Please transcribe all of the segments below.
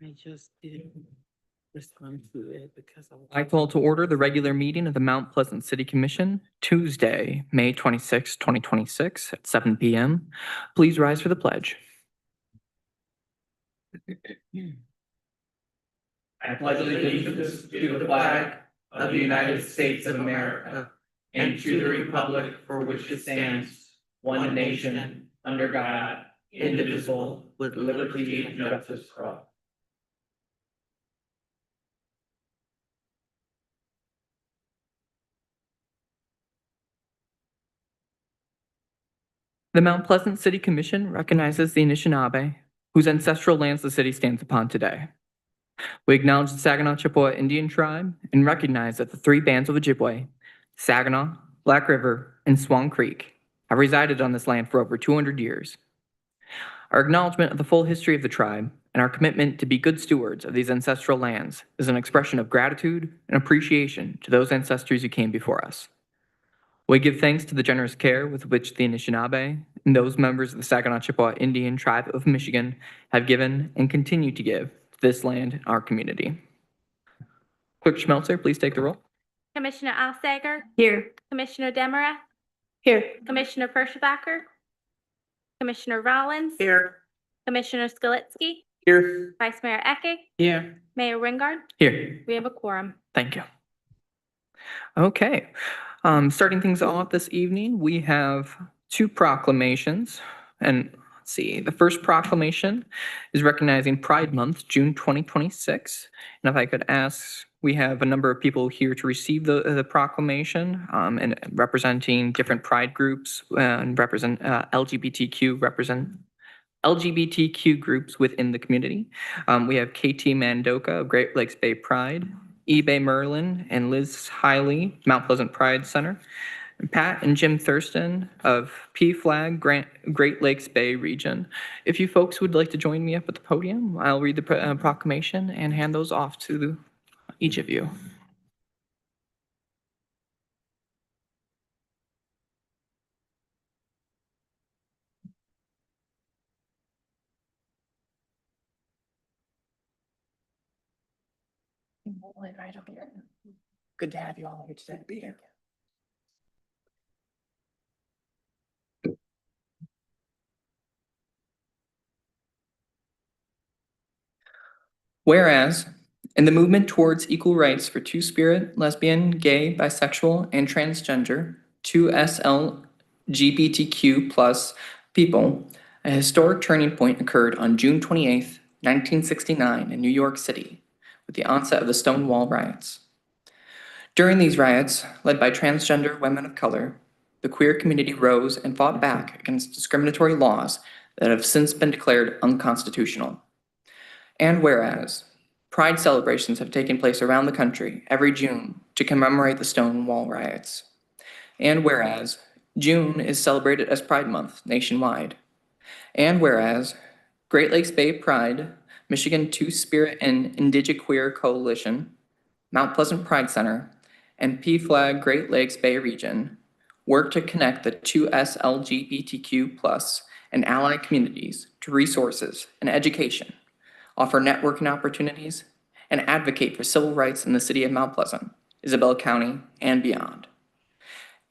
I just didn't respond to it because I call to order the regular meeting of the Mount Pleasant City Commission, Tuesday, May 26, 2026 at 7 p.m. Please rise for the pledge. I pledge allegiance to the flag of the United States of America and to the republic for which it stands, one nation, under God, indivisible, with liberty and justice for all. The Mount Pleasant City Commission recognizes the Anishinaabe, whose ancestral lands the city stands upon today. We acknowledge the Saginaw Chippewa Indian tribe and recognize that the three bands of Ojibwe, Saginaw, Black River, and Swan Creek, have resided on this land for over 200 years. Our acknowledgement of the full history of the tribe and our commitment to be good stewards of these ancestral lands is an expression of gratitude and appreciation to those ancestors who came before us. We give thanks to the generous care with which the Anishinaabe and those members of the Saginaw Chippewa Indian Tribe of Michigan have given and continue to give to this land and our community. Clerk Schmelzer, please take the roll. Commissioner Alsager? Here. Commissioner Demera? Here. Commissioner Perschebacker? Commissioner Rollins? here. Commissioner Skalitsky? Here. Vice Mayor Eke? Here. Mayor Wingard? Here. We have a quorum. Thank you. Okay. Starting things off this evening, we have two proclamations. And let's see, the first proclamation is recognizing Pride Month, June 2026. And if I could ask, we have a number of people here to receive the proclamation and representing different pride groups and represent LGBTQ groups within the community. We have KT Mandoka of Great Lakes Bay Pride, eBay Merlin and Liz Hiley, Mount Pleasant Pride Center, and Pat and Jim Thurston of PFLAG Great Lakes Bay Region. If you folks would like to join me up at the podium, I'll read the proclamation and hand those off to each of you. Right over here. Good to have you all here today. Be here. Whereas, in the movement towards equal rights for two-spirit, lesbian, gay, bisexual, and transgender, 2SLGBTQ+ people, a historic turning point occurred on June 28, 1969 in New York City, with the onset of the Stonewall riots. During these riots, led by transgender women of color, the queer community rose and fought back against discriminatory laws that have since been declared unconstitutional. And whereas, Pride celebrations have taken place around the country every June to commemorate the Stonewall riots. And whereas, June is celebrated as Pride Month nationwide. And whereas, Great Lakes Bay Pride, Michigan Two-Spirit and Indigiqueer Coalition, Mount Pleasant Pride Center, and PFLAG Great Lakes Bay Region work to connect the 2SLGBTQ+ and ally communities to resources and education, offer networking opportunities, and advocate for civil rights in the city of Mount Pleasant, Isabella County, and beyond.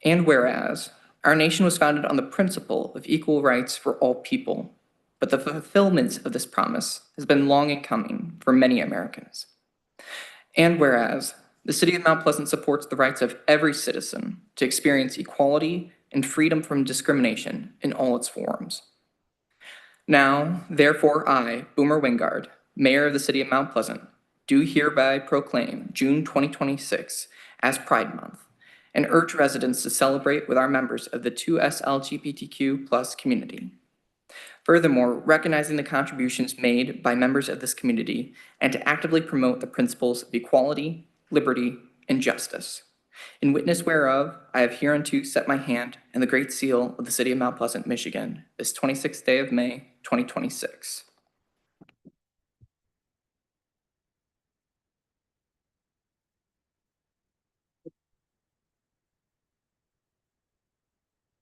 And whereas, our nation was founded on the principle of equal rights for all people, but the fulfillment of this promise has been long in coming for many Americans. And whereas, the city of Mount Pleasant supports the rights of every citizen to experience equality and freedom from discrimination in all its forms. Now, therefore, I, Boomer Wingard, Mayor of the City of Mount Pleasant, do hereby proclaim June 2026 as Pride Month and urge residents to celebrate with our members of the 2SLGBTQ+ community. Furthermore, recognizing the contributions made by members of this community and to actively promote the principles of equality, liberty, and justice. In witness whereof, I have hereunto set my hand and the Great Seal of the City of Mount Pleasant, Michigan, this 26th day of May, 2026.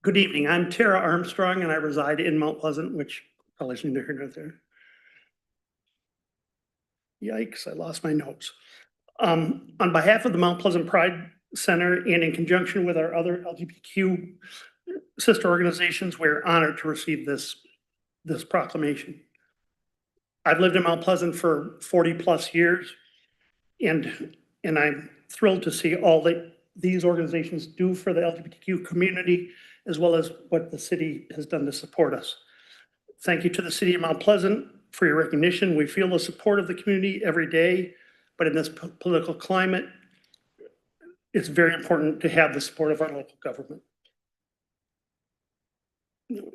Good evening. I'm Tara Armstrong, and I reside in Mount Pleasant, which probably is neither here nor there. Yikes, I lost my notes. On behalf of the Mount Pleasant Pride Center and in conjunction with our other LGBTQ sister organizations, we're honored to receive this proclamation. I've lived in Mount Pleasant for 40+ years, and I'm thrilled to see all that these organizations do for the LGBTQ community, as well as what the city has done to support us. Thank you to the city of Mount Pleasant for your recognition. We feel the support of the community every day, but in this political climate, it's very important to have the support of our local government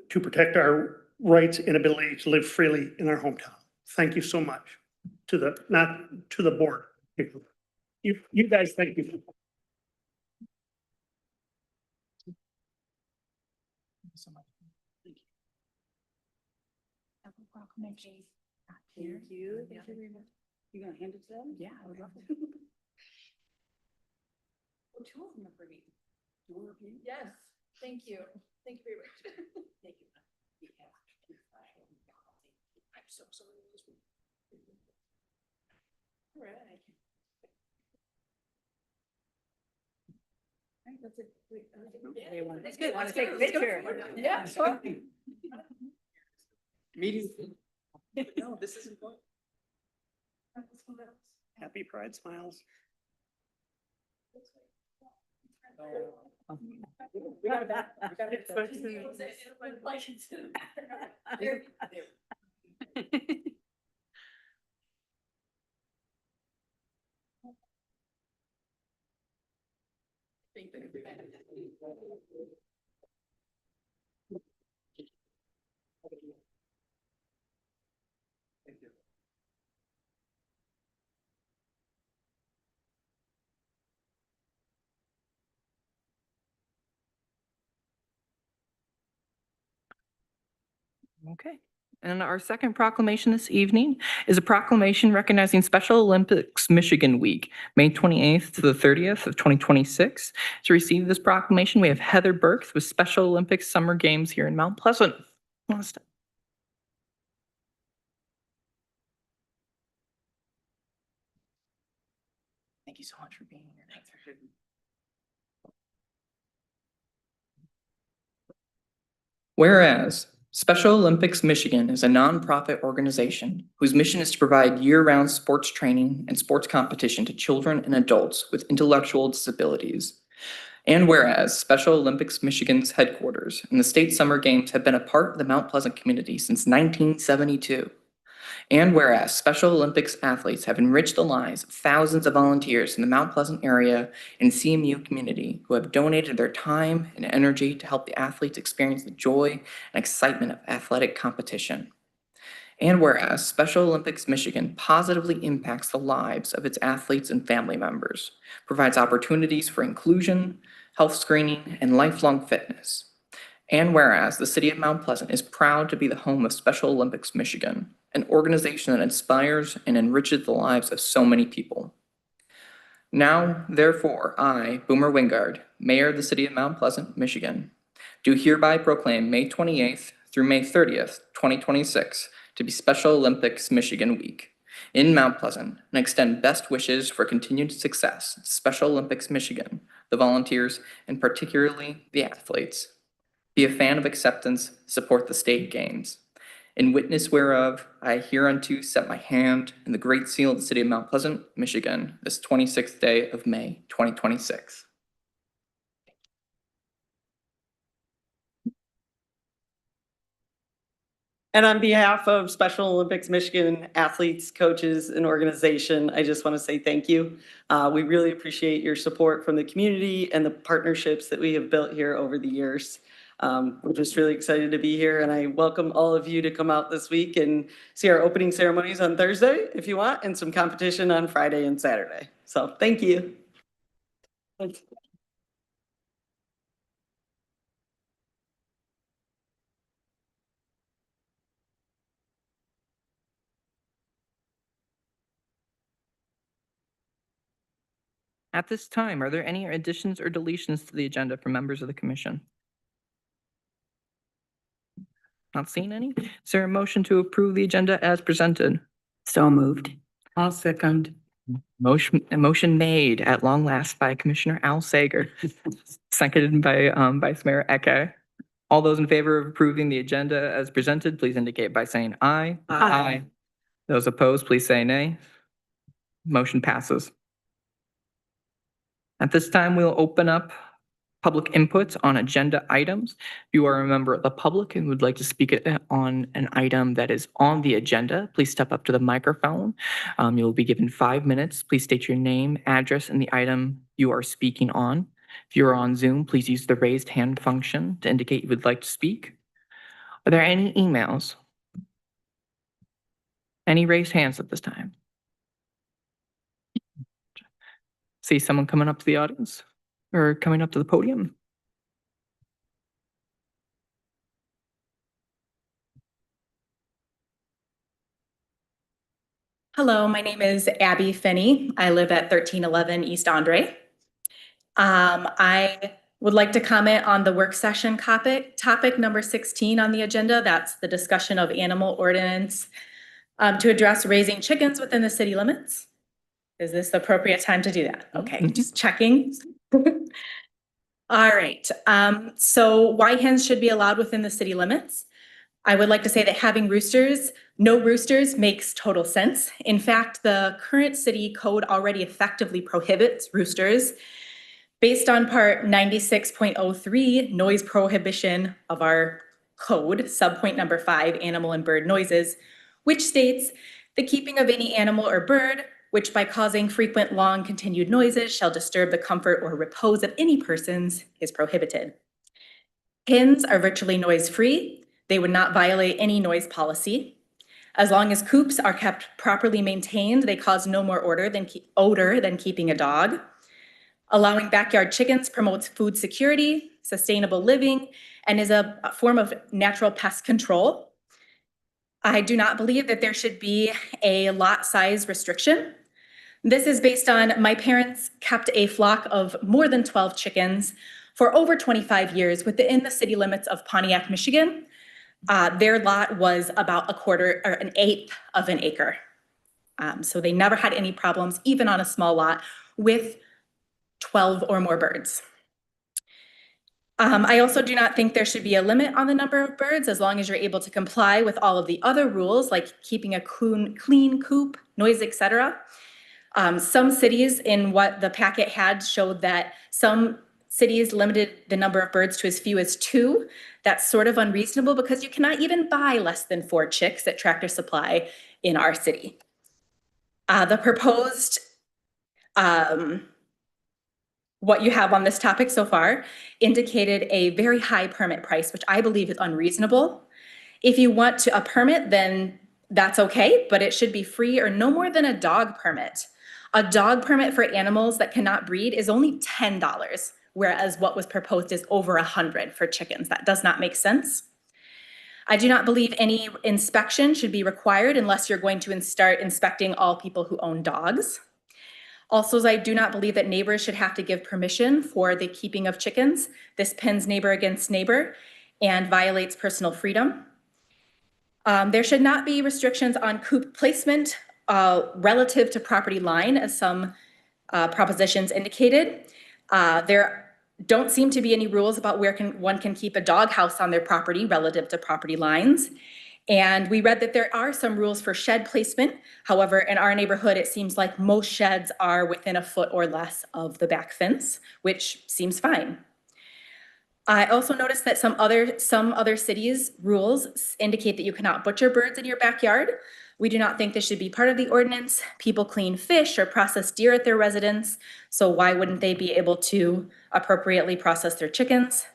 to protect our rights and ability to live freely in our hometown. Thank you so much not to the board. You guys, thank you. Thank you. Thank you very much. You gonna hand it to them? Yeah, I would love to. Well, two of them are for me. Yes, thank you. Thank you very much. Thank you. I'm so sorry. All right. That's it. That's good. Want to take a picture? Yeah. Meeting. No, this is important. Happy Pride smiles. We got that. We got it. Okay. And our second proclamation this evening is a proclamation recognizing Special Olympics Michigan Week, May 28th to the 30th of 2026. To receive this proclamation, we have Heather Burks with Special Olympics Summer Games here in Mount Pleasant. Thank you so much for being here. Thanks for shooting. Whereas Special Olympics Michigan is a nonprofit organization whose mission is to provide year-round sports training and sports competition to children and adults with intellectual disabilities. And whereas Special Olympics Michigan's headquarters and the state summer games have been a part of the Mount Pleasant community since 1972. And whereas Special Olympics athletes have enriched the lives of thousands of volunteers in the Mount Pleasant area and CMU community who have donated their time and energy to help the athletes experience the joy and excitement of athletic competition. And whereas Special Olympics Michigan positively impacts the lives of its athletes and family members, provides opportunities for inclusion, health screening, and lifelong fitness. And whereas the city of Mount Pleasant is proud to be the home of Special Olympics Michigan, an organization that inspires and enriches the lives of so many people. Now, therefore, I, Boomer Wingard, Mayor of the City of Mount Pleasant, Michigan, do hereby proclaim May 28th through May 30th, 2026 to be Special Olympics Michigan Week in Mount Pleasant and extend best wishes for continued success to Special Olympics Michigan, the volunteers, and particularly the athletes. Be a fan of acceptance, support the state games. In witness whereof, I hereunto set my hand in the great seal of the city of Mount Pleasant, Michigan, this 26th day of May, 2026. And on behalf of Special Olympics Michigan athletes, coaches, and organization, I just want to say thank you. We really appreciate your support from the community and the partnerships that we have built here over the years. We're just really excited to be here, and I welcome all of you to come out this week and see our opening ceremonies on Thursday if you want, and some competition on Friday and Saturday. So thank you. Thanks. At this time, are there any additions or deletions to the agenda from members of the commission? Not seeing any. Is there a motion to approve the agenda as presented? So moved. I'll second. A motion made at long last by Commissioner Al Sager, seconded by Vice Mayor Eke. All those in favor of approving the agenda as presented, please indicate by saying aye. Aye. Those opposed, please say nay. Motion passes. At this time, we'll open up public inputs on agenda items. If you are a member of the public and would like to speak on an item that is on the agenda, please step up to the microphone. You'll be given 5 minutes. Please state your name, address, and the item you are speaking on. If you are on Zoom, please use the raised hand function to indicate you would like to speak. Are there any emails? Any raised hands at this time? See someone coming up to the audience or coming up to the podium? Hello, my name is Abby Finney. I live at 1311 East Andre. I would like to comment on the work session topic number 16 on the agenda. That's the discussion of animal ordinance to address raising chickens within the city limits. Is this the appropriate time to do that? Okay, just checking. All right, so why hens should be allowed within the city limits? I would like to say that having no roosters makes total sense. In fact, the current city code already effectively prohibits roosters based on part 96.03 noise prohibition of our code, subpoint number 5, animal and bird noises, which states the keeping of any animal or bird which by causing frequent long continued noises shall disturb the comfort or repose of any persons is prohibited. Hens are virtually noise-free. They would not violate any noise policy. As long as coops are kept properly maintained, they cause no more odor than keeping a dog. Allowing backyard chickens promotes food security, sustainable living, and is a form of natural pest control. I do not believe that there should be a lot size restriction. This is based on my parents kept a flock of more than 12 chickens for over 25 years within the city limits of Pontiac, Michigan. Their lot was about an eighth of an acre. So they never had any problems, even on a small lot, with 12 or more birds. I also do not think there should be a limit on the number of birds as long as you're able to comply with all of the other rules, like keeping a clean coop, noise, etc. Some cities in what the packet had showed that some cities limited the number of birds to as few as 2. That's sort of unreasonable because you cannot even buy less than 4 chicks at Tractor Supply in our city. The proposed, what you have on this topic so far indicated a very high permit price, which I believe is unreasonable. If you want a permit, then that's okay, but it should be free or no more than a dog permit. A dog permit for animals that cannot breed is only $10, whereas what was proposed is over $100 for chickens. That does not make sense. I do not believe any inspection should be required unless you're going to start inspecting all people who own dogs. Also, I do not believe that neighbors should have to give permission for the keeping of chickens. This pins neighbor against neighbor and violates personal freedom. There should not be restrictions on coop placement relative to property line, as some propositions indicated. There don't seem to be any rules about where one can keep a doghouse on their property relative to property lines. And we read that there are some rules for shed placement. However, in our neighborhood, it seems like most sheds are within a foot or less of the back fence, which seems fine. I also noticed that some other cities' rules indicate that you cannot butcher birds in your backyard. We do not think this should be part of the ordinance. People clean fish or process deer at their residence, so why wouldn't they be able to appropriately process their chickens?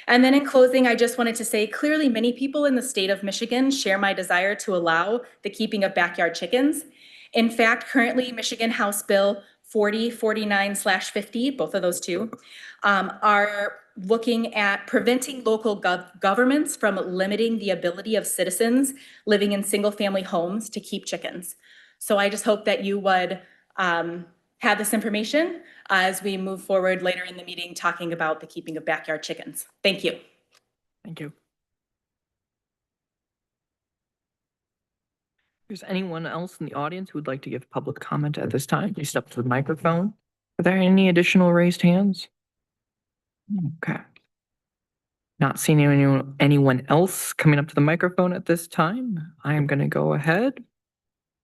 And then in closing, I just wanted to say, clearly many people in the state of Michigan share my desire to allow the keeping of backyard chickens. In fact, currently Michigan House Bill 4049/50, both of those two, are looking at preventing local governments from limiting the ability of citizens living in single-family homes to keep chickens. So I just hope that you would have this information as we move forward later in the meeting talking about the keeping of backyard chickens. Thank you. Thank you. If there's anyone else in the audience who would like to give public comment at this time, please step to the microphone. Are there any additional raised hands? Okay. Not seeing anyone else coming up to the microphone at this time, I am going to go ahead,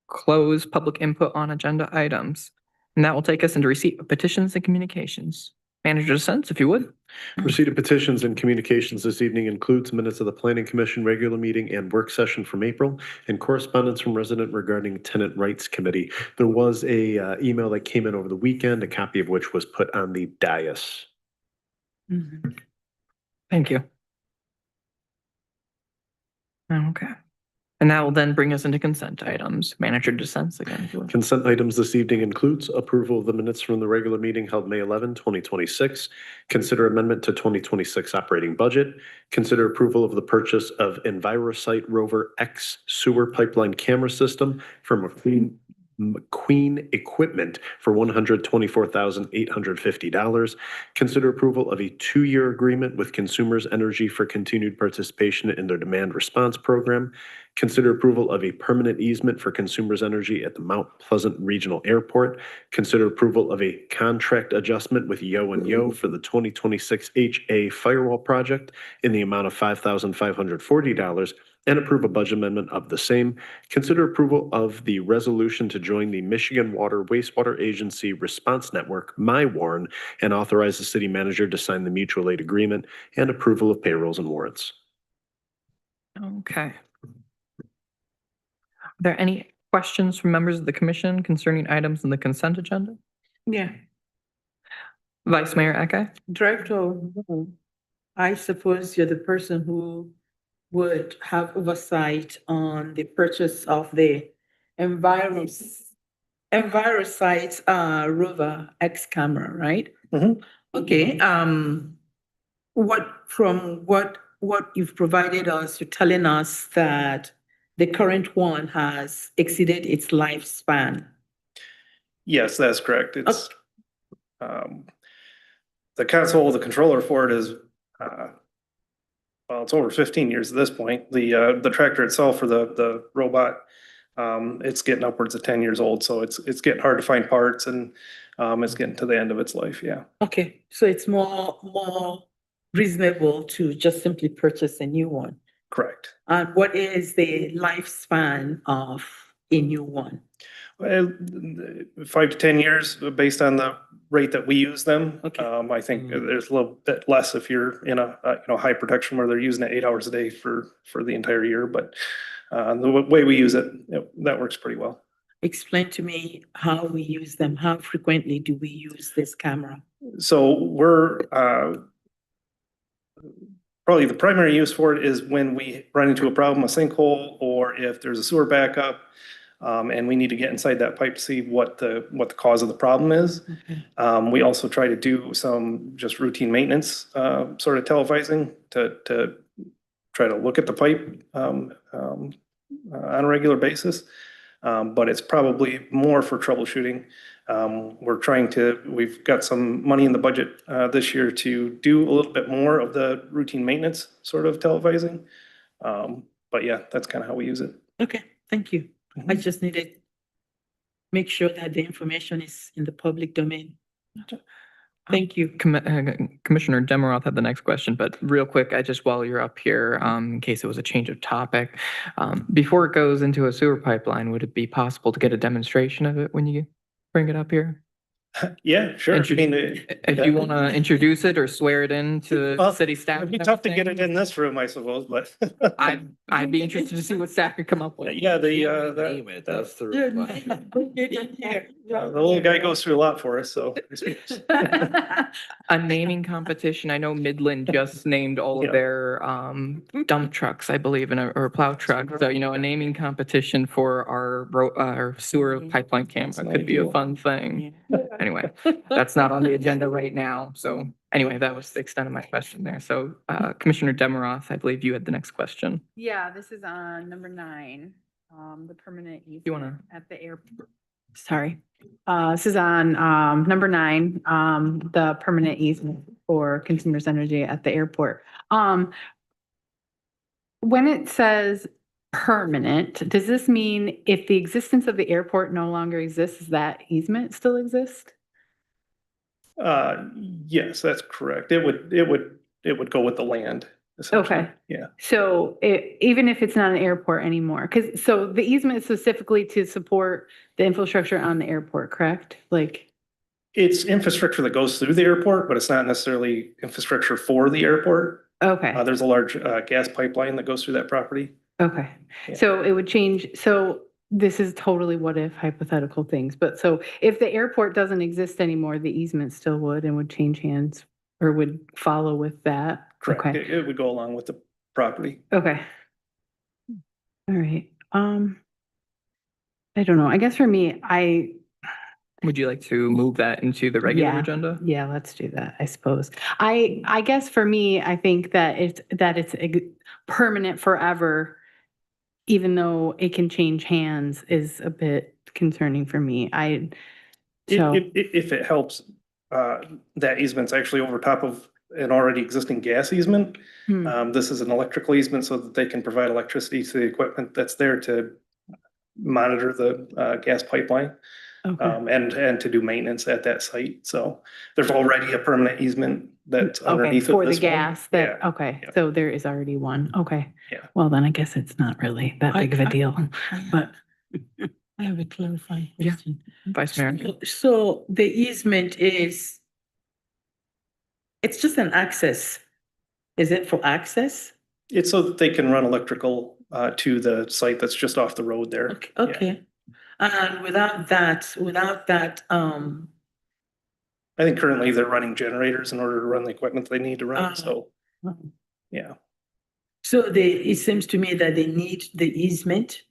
close public input on agenda items. And that will take us into receipt of petitions and communications. Manager DeSense, if you would. Receipt of petitions and communications this evening includes minutes of the Planning Commission regular meeting and work session from April and correspondence from resident regarding Tenant Rights Committee. There was a email that came in over the weekend, a copy of which was put on the dais. Thank you. Okay. And that will then bring us into consent items. Manager DeSense again. If you would. Consent items this evening includes approval of the minutes from the regular meeting held May 11, 2026. Consider amendment to 2026 operating budget. Consider approval of the purchase of EnviroSite Rover X sewer pipeline camera system from McQueen Equipment for $124,850. Consider approval of a 2-year agreement with Consumers Energy for continued participation in their demand response program. Consider approval of a permanent easement for Consumers Energy at the Mount Pleasant Regional Airport. Consider approval of a contract adjustment with Yo and Yo for the 2026 HA firewall project in the amount of $5,540. And approve a budget amendment of the same. Consider approval of the resolution to join the Michigan Water Wastewater Agency Response Network, MyWARN, and authorize the city manager to sign the mutual aid agreement and approval of payrolls and warrants. Okay. Are there any questions from members of the commission concerning items in the consent agenda? Yeah, Vice Mayor Eke? Director, I suppose you're the person who would have oversight on the purchase of the EnviroSite Rover X camera, right? Mhm. Okay, what you've provided us, you're telling us that the current one has exceeded its lifespan. Yes, that's correct. It's the console, the controller for it is well, it's over 15 years at this point. The tractor itself for the robot, it's getting upwards of 10 years old, so it's getting hard to find parts and it's getting to the end of its life. Yeah. Okay, so it's more reasonable to just simply purchase a new one. Correct. And what is the lifespan of a new one? Well, 5 to 10 years based on the rate that we use them. Okay. I think there's a little bit less if you're in a high production where they're using it 8 hours a day for the entire year. But the way we use it, that works pretty well. Explain to me how we use them. How frequently do we use this camera? So we're probably the primary use for it is when we run into a problem, a sinkhole, or if there's a sewer backup. And we need to get inside that pipe to see what the cause of the problem is. Okay. We also try to do some just routine maintenance sort of televising to try to look at the pipe on a regular basis. But it's probably more for troubleshooting. We've got some money in the budget this year to do a little bit more of the routine maintenance sort of televising. But yeah, that's kind of how we use it. Okay, thank you. I just needed to make sure that the information is in the public domain. Thank you. Commissioner Demeroth had the next question, but real quick, while you're up here, in case it was a change of topic, before it goes into a sewer pipeline, would it be possible to get a demonstration of it when you bring it up here? Yeah, sure. If you want to introduce it or swear it in to Well, city staff. It'd be tough to get it in this room, I suppose, but. I'd be interested to see what staff could come up with. Yeah, the little guy goes through a lot for us, so. A naming competition. I know Midland just named all of Yeah. their dump trucks, I believe, or plow trucks. So, a naming competition for our sewer pipeline camera could be a fun thing. Anyway, that's not on the agenda right now. So anyway, that was the extent of my question there. So Commissioner Demeroth, I believe you had the next question. Yeah, this is on number 9, the permanent You wanna- easement at the airport. Sorry. This is on number 9, the permanent easement for Consumers Energy at the airport. When it says permanent, does this mean if the existence of the airport no longer exists, does that easement still exist? Yes, that's correct. It would go with the land. Essentially. Okay. Yeah. So even if it's not an airport anymore, because so the easement is specifically to support the infrastructure on the airport, correct? Like, It's infrastructure that goes through the airport, but it's not necessarily infrastructure for the airport. okay, There's a large gas pipeline that goes through that property. okay. Yeah. So it would change. So this is totally what if hypothetical things. But so if the airport doesn't exist anymore, the easement still would and would change hands or would follow with that. Correct. Okay. It would go along with the property. Okay. All right. I don't know. I guess for me, Would you like to move that into the regular Yeah. agenda? Yeah, let's do that, I suppose. I guess for me, I think that it's permanent forever, even though it can change hands is a bit concerning for me. So, If it helps, that easement's actually over top of an already existing gas easement. hmm, This is an electrical easement so that they can provide electricity to the equipment that's there to monitor the gas pipeline. okay. And to do maintenance at that site. So there's already a permanent easement that's Okay, underneath of for the this one. gas, that, Yeah. okay, Yeah. so there is already one, okay. Yeah. Well, then I guess it's not really that big of a deal, but. I have a clarifying Yeah. question. Vice Mayor? So the easement is, it's just an access. Is it for access? It's so that they can run electrical to the site that's just off the road there. Okay, okay. And without that, I think currently they're running generators in order to run the equipment they need to run, Uh, so, yeah. so it seems to me that they need the easement.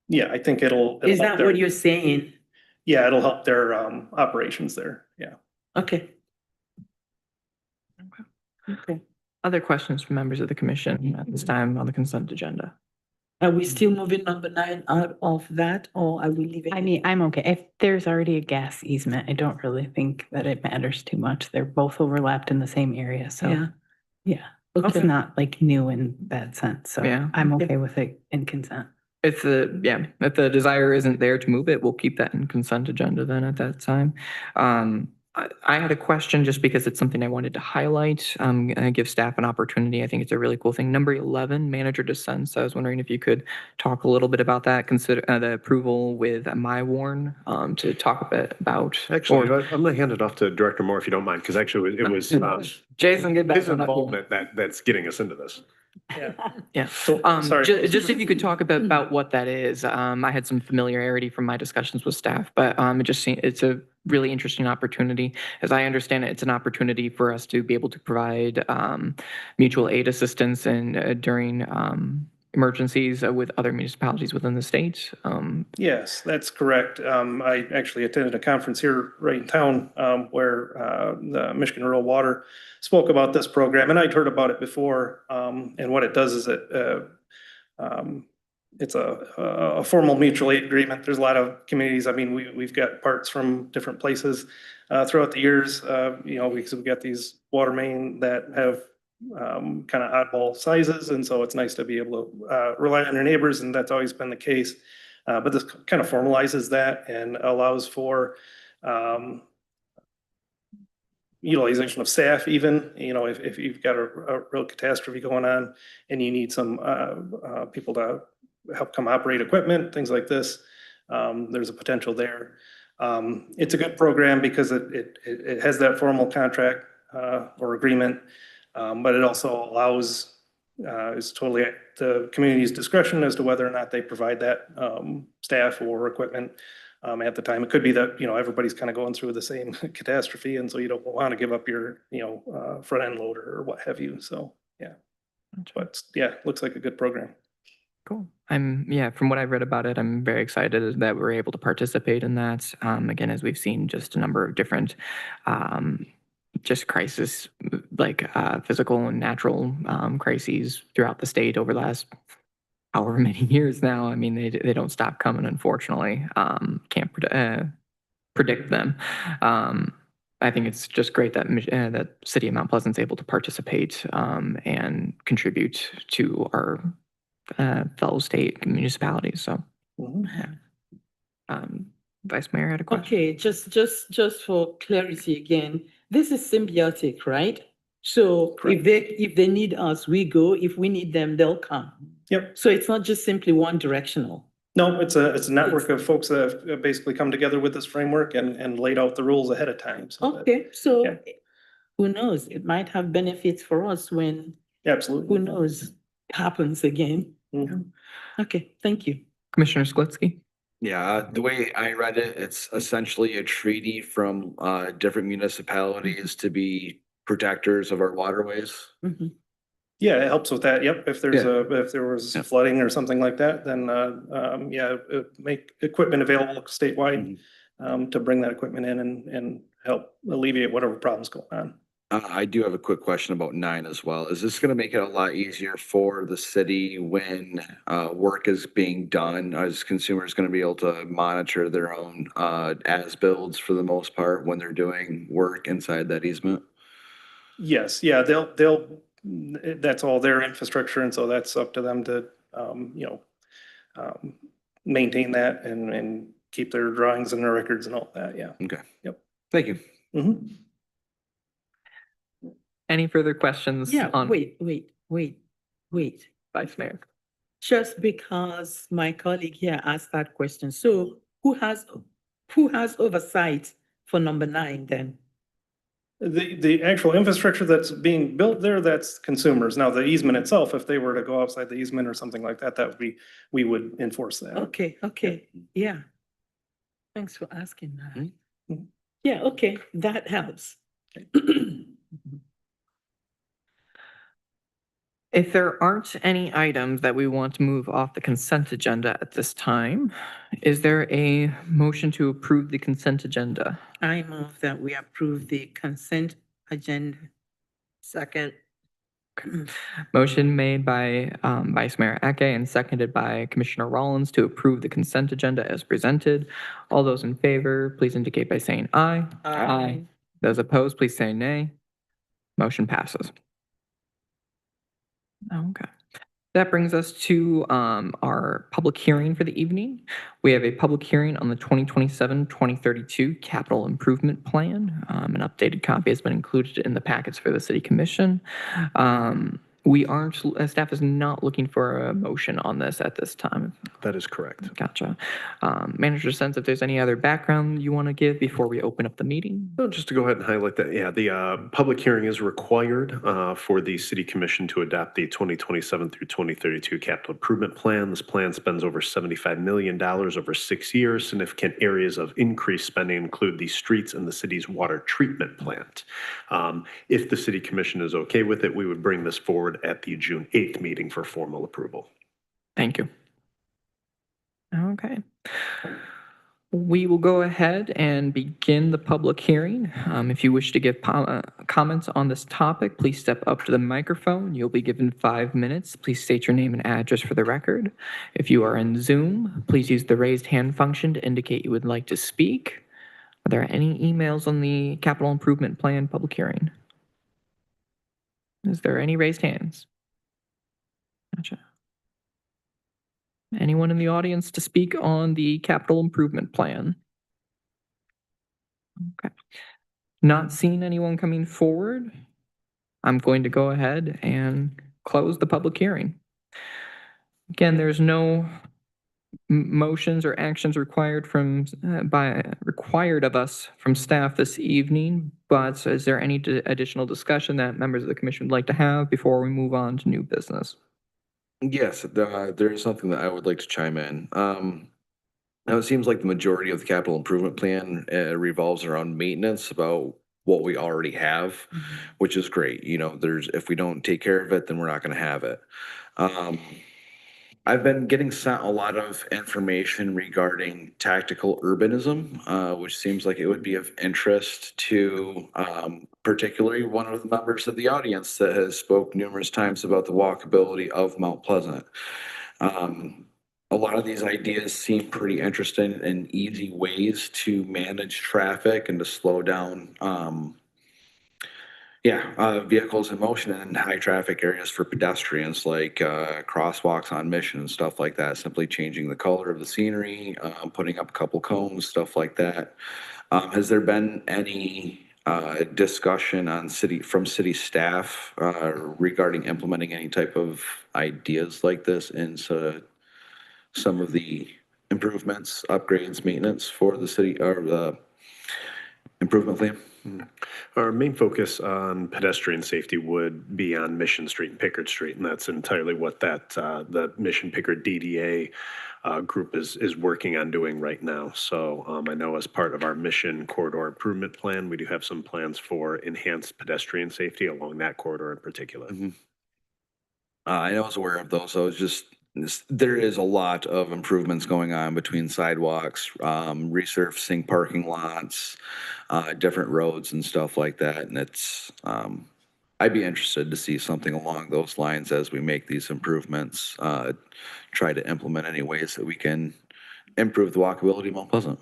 Yeah, I think it'll Is help that their- what you're saying? Yeah, it'll help their operations there, yeah. Okay. Okay. Other questions from members of the commission at this time on the consent agenda? Are we still moving number 9 out of that, or are we leaving? I mean, I'm okay. If there's already a gas easement, I don't really think that it matters too much. They're both overlapped in the same area, so. Yeah. Yeah, it's Okay. not like new in that sense, so Yeah. I'm Okay. okay with it in consent. If the desire isn't there to move it, we'll keep that in consent agenda then at that time. I had a question just because it's something I wanted to highlight, and give staff an opportunity. I think it's a really cool thing. Number 11, manager dissents. I was wondering if you could talk a little bit about that, consider the approval with my warn, to talk a bit about. Actually, I'm gonna hand it off to Director Moore if you don't mind, because actually it was Jason, get back his on that. involvement that's getting us into this. Yeah. Sorry. Just if you could talk about what that is. I had some familiarity from my discussions with staff, but it just seems it's a really interesting opportunity. As I understand it, it's an opportunity for us to be able to provide mutual aid assistance and during emergencies with other municipalities within the state. Yes, that's correct. I actually attended a conference here right in town where the Michigan Rural Water spoke about this program, and I'd heard about it before. And what it does is it's a formal mutual aid agreement. There's a lot of communities. I mean, we've got parts from different places throughout the years. Because we've got these water main that have kind of oddball sizes, and so it's nice to be able to rely on your neighbors, and that's always been the case. But this kind of formalizes that and allows for utilization of staff even, if you've got a real catastrophe going on and you need some people to help come operate equipment, things like this, there's a potential there. It's a good program because it has that formal contract or agreement, but it also allows, is totally at the community's discretion as to whether or not they provide that staff or equipment at the time. It could be that, everybody's kind of going through the same catastrophe, and so you don't want to give up your, front end loader or what have you. So, yeah. But yeah, looks like a good program. Cool. From what I've read about it, I'm very excited that we're able to participate in that. Again, as we've seen just a number of different just crisis, like physical and natural crises throughout the state over the last however many years now. I mean, they don't stop coming, unfortunately. Can't predict them. I think it's just great that that City of Mount Pleasant's able to participate and contribute to our fellow state municipalities. So, Mhm. Vice Mayor had a question. Okay, just for clarity again, this is symbiotic, right? So Correct. if they need us, we go. If we need them, they'll come. Yep. So it's not just simply one directional. No, it's a network of folks that have basically come together with this framework and laid out the rules ahead of time. So that- Okay, so Yeah. who knows? It might have benefits for us when, Absolutely. who knows, happens again. Mhm. Okay, thank you. Commissioner Sklitsky. Yeah, the way I read it, it's essentially a treaty from different municipalities to be protectors of our waterways. Mhm. Yeah, it helps with that. Yep. If there's Yeah. if there was Yeah. flooding or something like that, then yeah, make equipment available statewide to bring that equipment in and help alleviate whatever problems go on. I do have a quick question about 9 as well. Is this gonna make it a lot easier for the city when work is being done? As consumers gonna be able to monitor their own as-builds for the most part when they're doing work inside that easement? Yes, yeah, they'll that's all their infrastructure, and so that's up to them to maintain that and keep their drawings and their records and all that. Yeah. Okay. Yep. Thank you. Mhm. Any further questions Yeah, on wait. Vice Mayor? Just because my colleague here asked that question, so who has oversight for number 9 then? The actual infrastructure that's being built there, that's consumers. Now, the easement itself, if they were to go outside the easement or something like that, that would be, we would enforce that. Okay, yeah. Thanks for asking that. Mhm. Yeah, okay, that helps. If there aren't any items that we want to move off the consent agenda at this time, is there a motion to approve the consent agenda? I move that we approve the consent agenda. Second. Motion made by Vice Mayor Eke and seconded by Commissioner Rollins to approve the consent agenda as presented. All those in favor, please indicate by saying aye. Aye. Those opposed, please say nay. Motion passes. Okay. That brings us to our public hearing for the evening. We have a public hearing on the 2027-2032 Capital Improvement Plan. An updated copy has been included in the packets for the City Commission. Staff is not looking for a motion on this at this time. That is correct. Gotcha. Manager Sense, if there's any other background you want to give before we open up the meeting? So just to go ahead and highlight that, yeah, the public hearing is required for the city commission to adopt the 2027 through 2032 capital improvement plan. This plan spends over $75 million over 6 years. Significant areas of increased spending include the streets and the city's water treatment plant. If the city commission is okay with it, we would bring this forward at the June 8th meeting for formal approval. Thank you. Okay. We will go ahead and begin the public hearing. If you wish to give comments on this topic, please step up to the microphone. You'll be given 5 minutes. Please state your name and address for the record. If you are in Zoom, please use the raised hand function to indicate you would like to speak. Are there any emails on the capital improvement plan public hearing? Is there any raised hands? Gotcha. Anyone in the audience to speak on the capital improvement plan? Okay. Not seeing anyone coming forward, I'm going to go ahead and close the public hearing. Again, there's no motions or actions required required of us from staff this evening, but is there any additional discussion that members of the commission would like to have before we move on to new business? Yes, there is something that I would like to chime in. Now, it seems like the majority of the capital improvement plan revolves around maintenance about what we already have, which is great. You know, if we don't take care of it, then we're not going to have it. I've been getting sent a lot of information regarding tactical urbanism, which seems like it would be of interest to particularly one of the members of the audience that has spoke numerous times about the walkability of Mount Pleasant. A lot of these ideas seem pretty interesting and easy ways to manage traffic and to slow down Vehicles in motion in high traffic areas for pedestrians, like crosswalks on Mission and stuff like that. Simply changing the color of the scenery, putting up a couple cones, stuff like that. Has there been any discussion on from city staff regarding implementing any type of ideas like this into some of the improvements, upgrades, maintenance for the city or the improvement plan? Our main focus on pedestrian safety would be on Mission Street and Pickard Street, and that's entirely what the Mission Pickard DDA group is working on doing right now. So I know as part of our Mission Corridor Improvement Plan, we do have some plans for enhanced pedestrian safety along that corridor in particular. I was aware of those. There is a lot of improvements going on between sidewalks, resurfacing parking lots, different roads and stuff like that. And I'd be interested to see something along those lines as we make these improvements, try to implement any ways that we can improve the walkability of Mount Pleasant.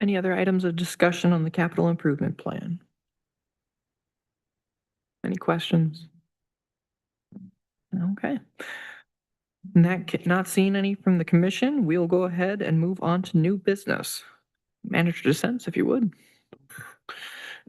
Any other items of discussion on the capital improvement plan? Any questions? Okay. Not seeing any from the commission, we'll go ahead and move on to new business. Manager DeSense, if you would.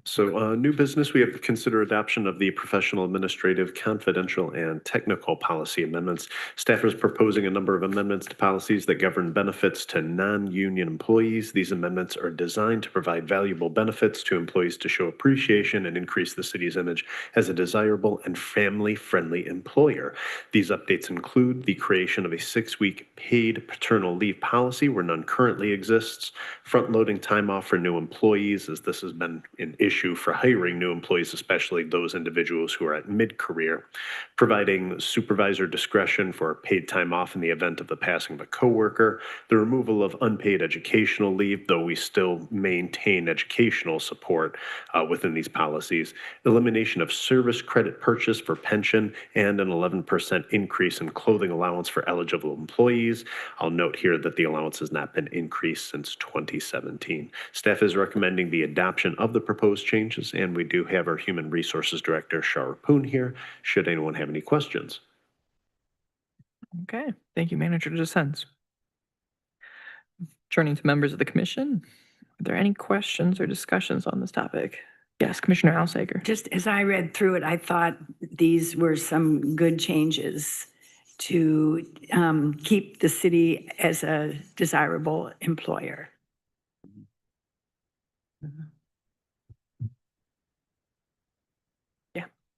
So new business, we have to consider adoption of the professional, administrative, confidential, and technical policy amendments. Staff is proposing a number of amendments to policies that govern benefits to non-union employees. These amendments are designed to provide valuable benefits to employees to show appreciation and increase the city's image as a desirable and family-friendly employer. These updates include the creation of a 6-week paid paternal leave policy where none currently exists, front-loading time off for new employees, as this has been an issue for hiring new employees, especially those individuals who are at mid-career, providing supervisor discretion for paid time off in the event of the passing of a coworker, the removal of unpaid educational leave, though we still maintain educational support within these policies, elimination of service credit purchase for pension, and an 11% increase in clothing allowance for eligible employees. I'll note here that the allowance has not been increased since 2017. Staff is recommending the adoption of the proposed changes, and we do have our Human Resources Director, Shara Poon, here, should anyone have any questions. Okay, thank you, Manager DeSense. Turning to members of the commission, are there any questions or discussions on this topic? Yes, Commissioner Alsager. Just as I read through it, I thought these were some good changes to keep the city as a desirable employer.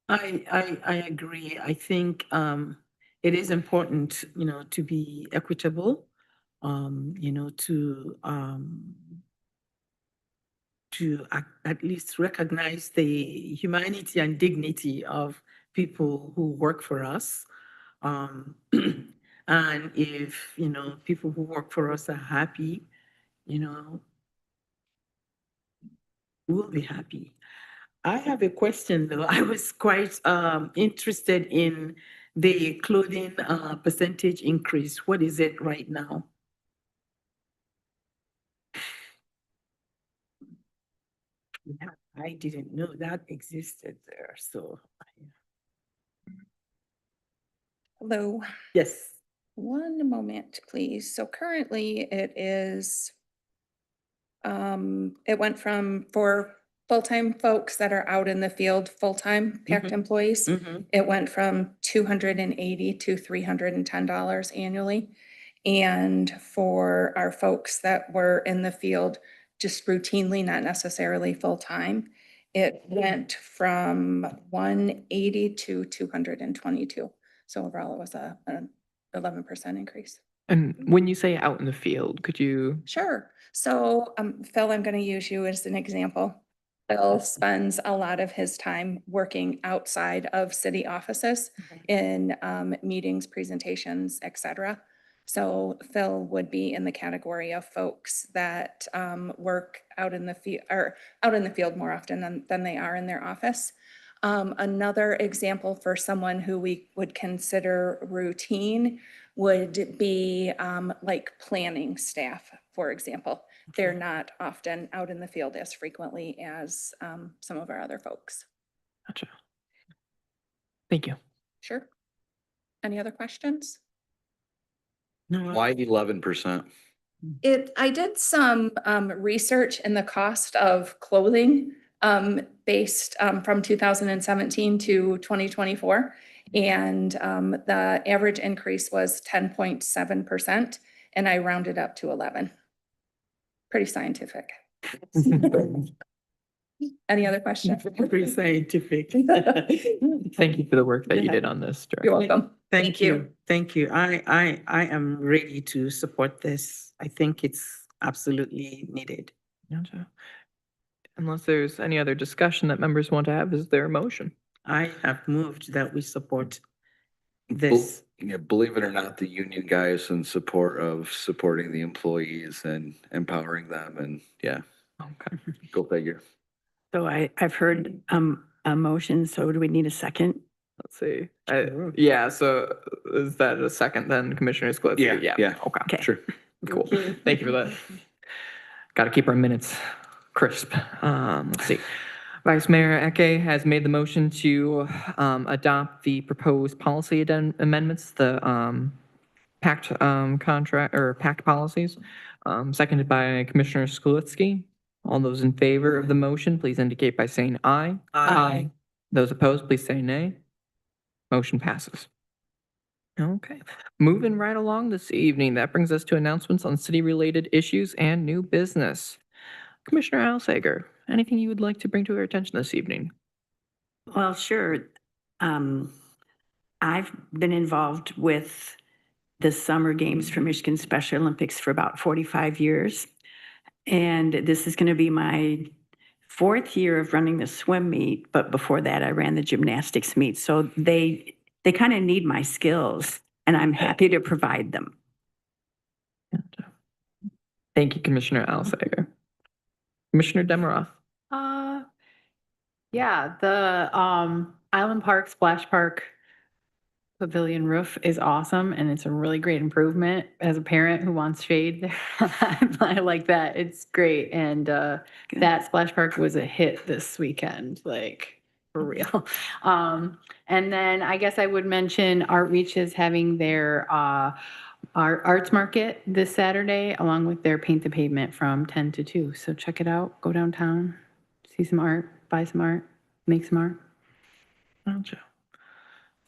I agree. I think it is important, to be equitable, to at least recognize the humanity and dignity of people who work for us. And if, people who work for us are happy, we'll be happy. I have a question though. I was quite interested in the clothing percentage increase. What is it right now? Yeah, I didn't know that existed there, so. Hello. Yes. One moment, please. So currently it is, it went from for full-time folks that are out in the field, full-time packed employees, it went from $280 to $310 annually. And for our folks that were in the field just routinely, not necessarily full-time, it went from 180 to 222. So overall, it was an 11% increase. And when you say out in the field, could you? Sure. So Phil, I'm going to use you as an example. Phil spends a lot of his time working outside of city offices in meetings, presentations, etc. So Phil would be in the category of folks that work out in the field or out in the field more often than they are in their office. Another example for someone who we would consider routine would be like planning staff, for example. they're not often out in the field as frequently as some of our other folks. Gotcha. Thank you. Sure. Any other questions? No, Why 11%? I did some research in the cost of clothing based from 2017 to 2024. And the average increase was 10.7%, and I rounded up to 11. Pretty scientific. Any other questions? very scientific. Thank you for the work that you Yeah. did on this, You're Director. welcome. Thank you. Thank you. I am ready to support this. I think it's absolutely needed. Gotcha. Unless there's any other discussion that members want to have, is there a motion? I have moved that we support Bel- this. Yeah, believe it or not, the union guy is in support of supporting the employees and empowering them, and yeah, Okay. go figure. So I've heard a motion, so do we need a second? Let's see. Sure. Yeah, so is that a second then, Commissioner Sklidsky? Yeah. Okay. Okay. Sure. Cool. Okay. Thank you for that. Got to keep our minutes crisp. Let's see. Vice Mayor Eke has made the motion to adopt the proposed policy amendments, the PACT contract or PACT policies, seconded by Commissioner Skulitsky. All those in favor of the motion, please indicate by saying aye. Aye. Those opposed, please say nay. Motion passes. Okay, moving right along this evening, that brings us to announcements on city-related issues and new business. Commissioner Alsager, anything you would like to bring to our attention this evening? Well, sure. I've been involved with the Summer Games for Michigan Special Olympics for about 45 years. And this is going to be my 4th year of running the swim meet, but before that I ran the gymnastics meet. So they kind of need my skills, and I'm happy to provide them. Thank you, Commissioner Alsager. Commissioner Demiroff. Yeah, the Island Park Splash Park Pavilion roof is awesome, and it's a really great improvement. As a parent who wants shade, I like that. It's great, and that splash park was a hit this weekend, like for real. And then I guess I would mention Outreach is having their arts market this Saturday, along with their Paint the Pavement from 10 to 2. So check it out. Go downtown, see some art, buy some art, make some art. Gotcha.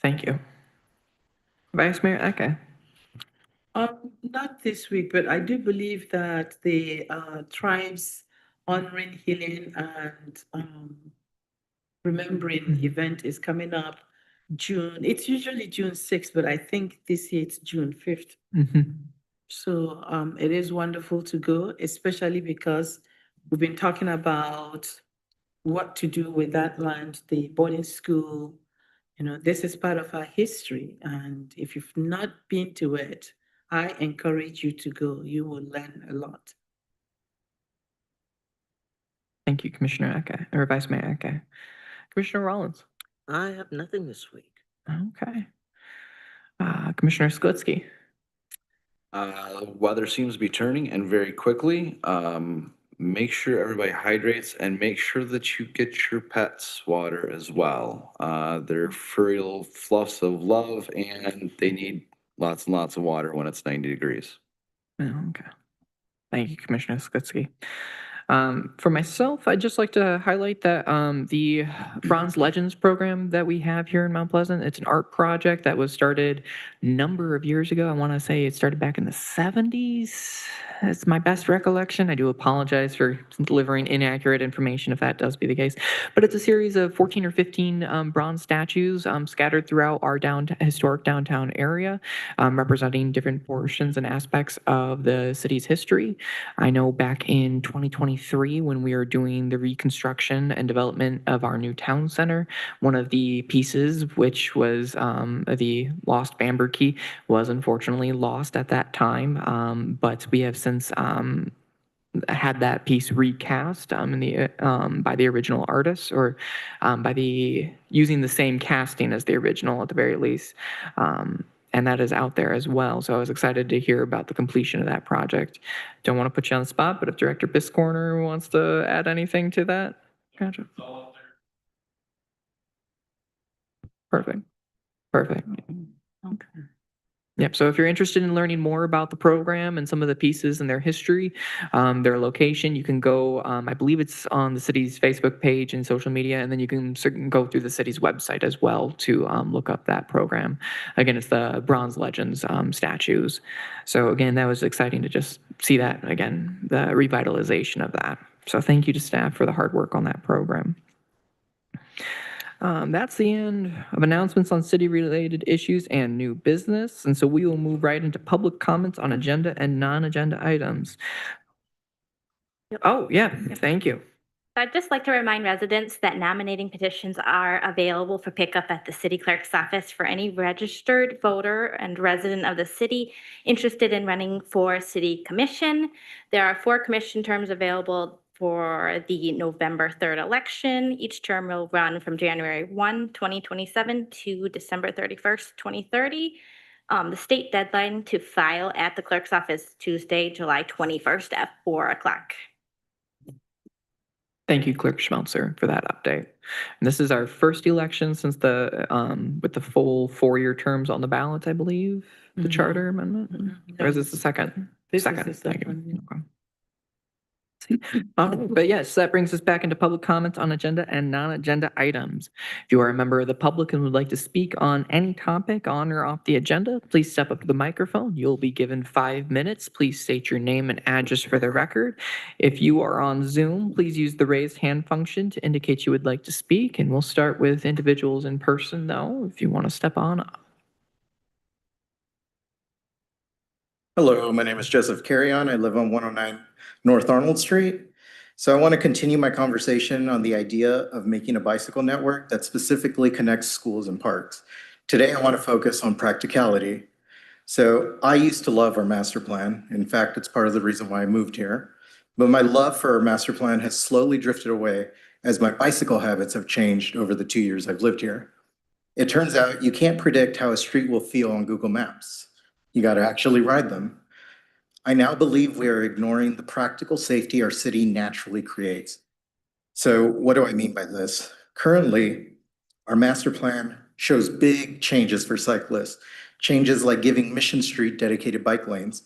Thank you. Vice Mayor Eke. Not this week, but I do believe that the tribes honoring, healing, and remembering event is coming up June. It's usually June 6th, but I think this year it's June 5th. So it is wonderful to go, especially because we've been talking about what to do with that land, the boarding school. You know, this is part of our history. And if you've not been to it, I encourage you to go. You will learn a lot. Thank you, Commissioner Eke, or Vice Mayor Eke. Commissioner Rollins. I have nothing this week. Okay. Commissioner Sklitsky. Weather seems to be turning and very quickly. Make sure everybody hydrates and make sure that you get your pets water as well. They're furry little fluffs of love and they need lots and lots of water when it's 90 degrees. Okay. Thank you, Commissioner Sklitsky. For myself, I'd just like to highlight that the Bronze Legends program that we have here in Mount Pleasant, it's an art project that was started a number of years ago. I want to say it started back in the 70s. It's my best recollection. I do apologize for delivering inaccurate information if that does be the case. But it's a series of 14 or 15 bronze statues scattered throughout our historic downtown area, representing different portions and aspects of the city's history. I know back in 2023, when we were doing the reconstruction and development of our new town center, one of the pieces, which was the lost Bamber key, was unfortunately lost at that time. But we have since had that piece recast by the original artist, or by using the same casting as the original at the very least. And that is out there as well. So I was excited to hear about the completion of that project. Don't want to put you on the spot, but if Director Biscorner wants to add anything to that. Gotcha. Perfect. Perfect. Okay. Yep. So if you're interested in learning more about the program and some of the pieces and their history, their location, you can go, I believe it's on the city's Facebook page and social media, and then you can go through the city's website as well to look up that program. Again, it's the Bronze Legends statues. So again, that was exciting to just see that again, the revitalization of that. So thank you to staff for the hard work on that program. That's the end of announcements on city-related issues and new business. And so we will move right into public comments on agenda and non-agenda items. Oh, yeah, thank you. I'd just like to remind residents that nominating petitions are available for pickup at the city clerk's office for any registered voter and resident of the city interested in running for city commission. There are 4 commission terms available for the November 3rd election. Each term will run from January 1, 2027 to December 31st, 2030. The state deadline to file at the clerk's office Tuesday, July 21st at 4 o'clock. Thank you, Clerk Schmelzer, for that update. And this is our first election since the, with the full 4-year terms on the ballot, I believe, the charter amendment? Or is this the second? This is the Thank you. second. Okay. But yes, that brings us back into public comments on agenda and non-agenda items. If you are a member of the public and would like to speak on any topic on or off the agenda, please step up to the microphone. You'll be given 5 minutes. Please state your name and address for the record. If you are on Zoom, please use the raised hand function to indicate you would like to speak. And we'll start with individuals in person though, if you want to step on up. Hello, my name is Joseph Carrion. I live on 109 North Arnold Street. So I want to continue my conversation on the idea of making a bicycle network that specifically connects schools and parks. Today, I want to focus on practicality. So I used to love our master plan. In fact, it's part of the reason why I moved here. But my love for our master plan has slowly drifted away as my bicycle habits have changed over the 2 years I've lived here. It turns out you can't predict how a street will feel on Google Maps. You got to actually ride them. I now believe we are ignoring the practical safety our city naturally creates. So what do I mean by this? Currently, our master plan shows big changes for cyclists, changes like giving Mission Street dedicated bike lanes.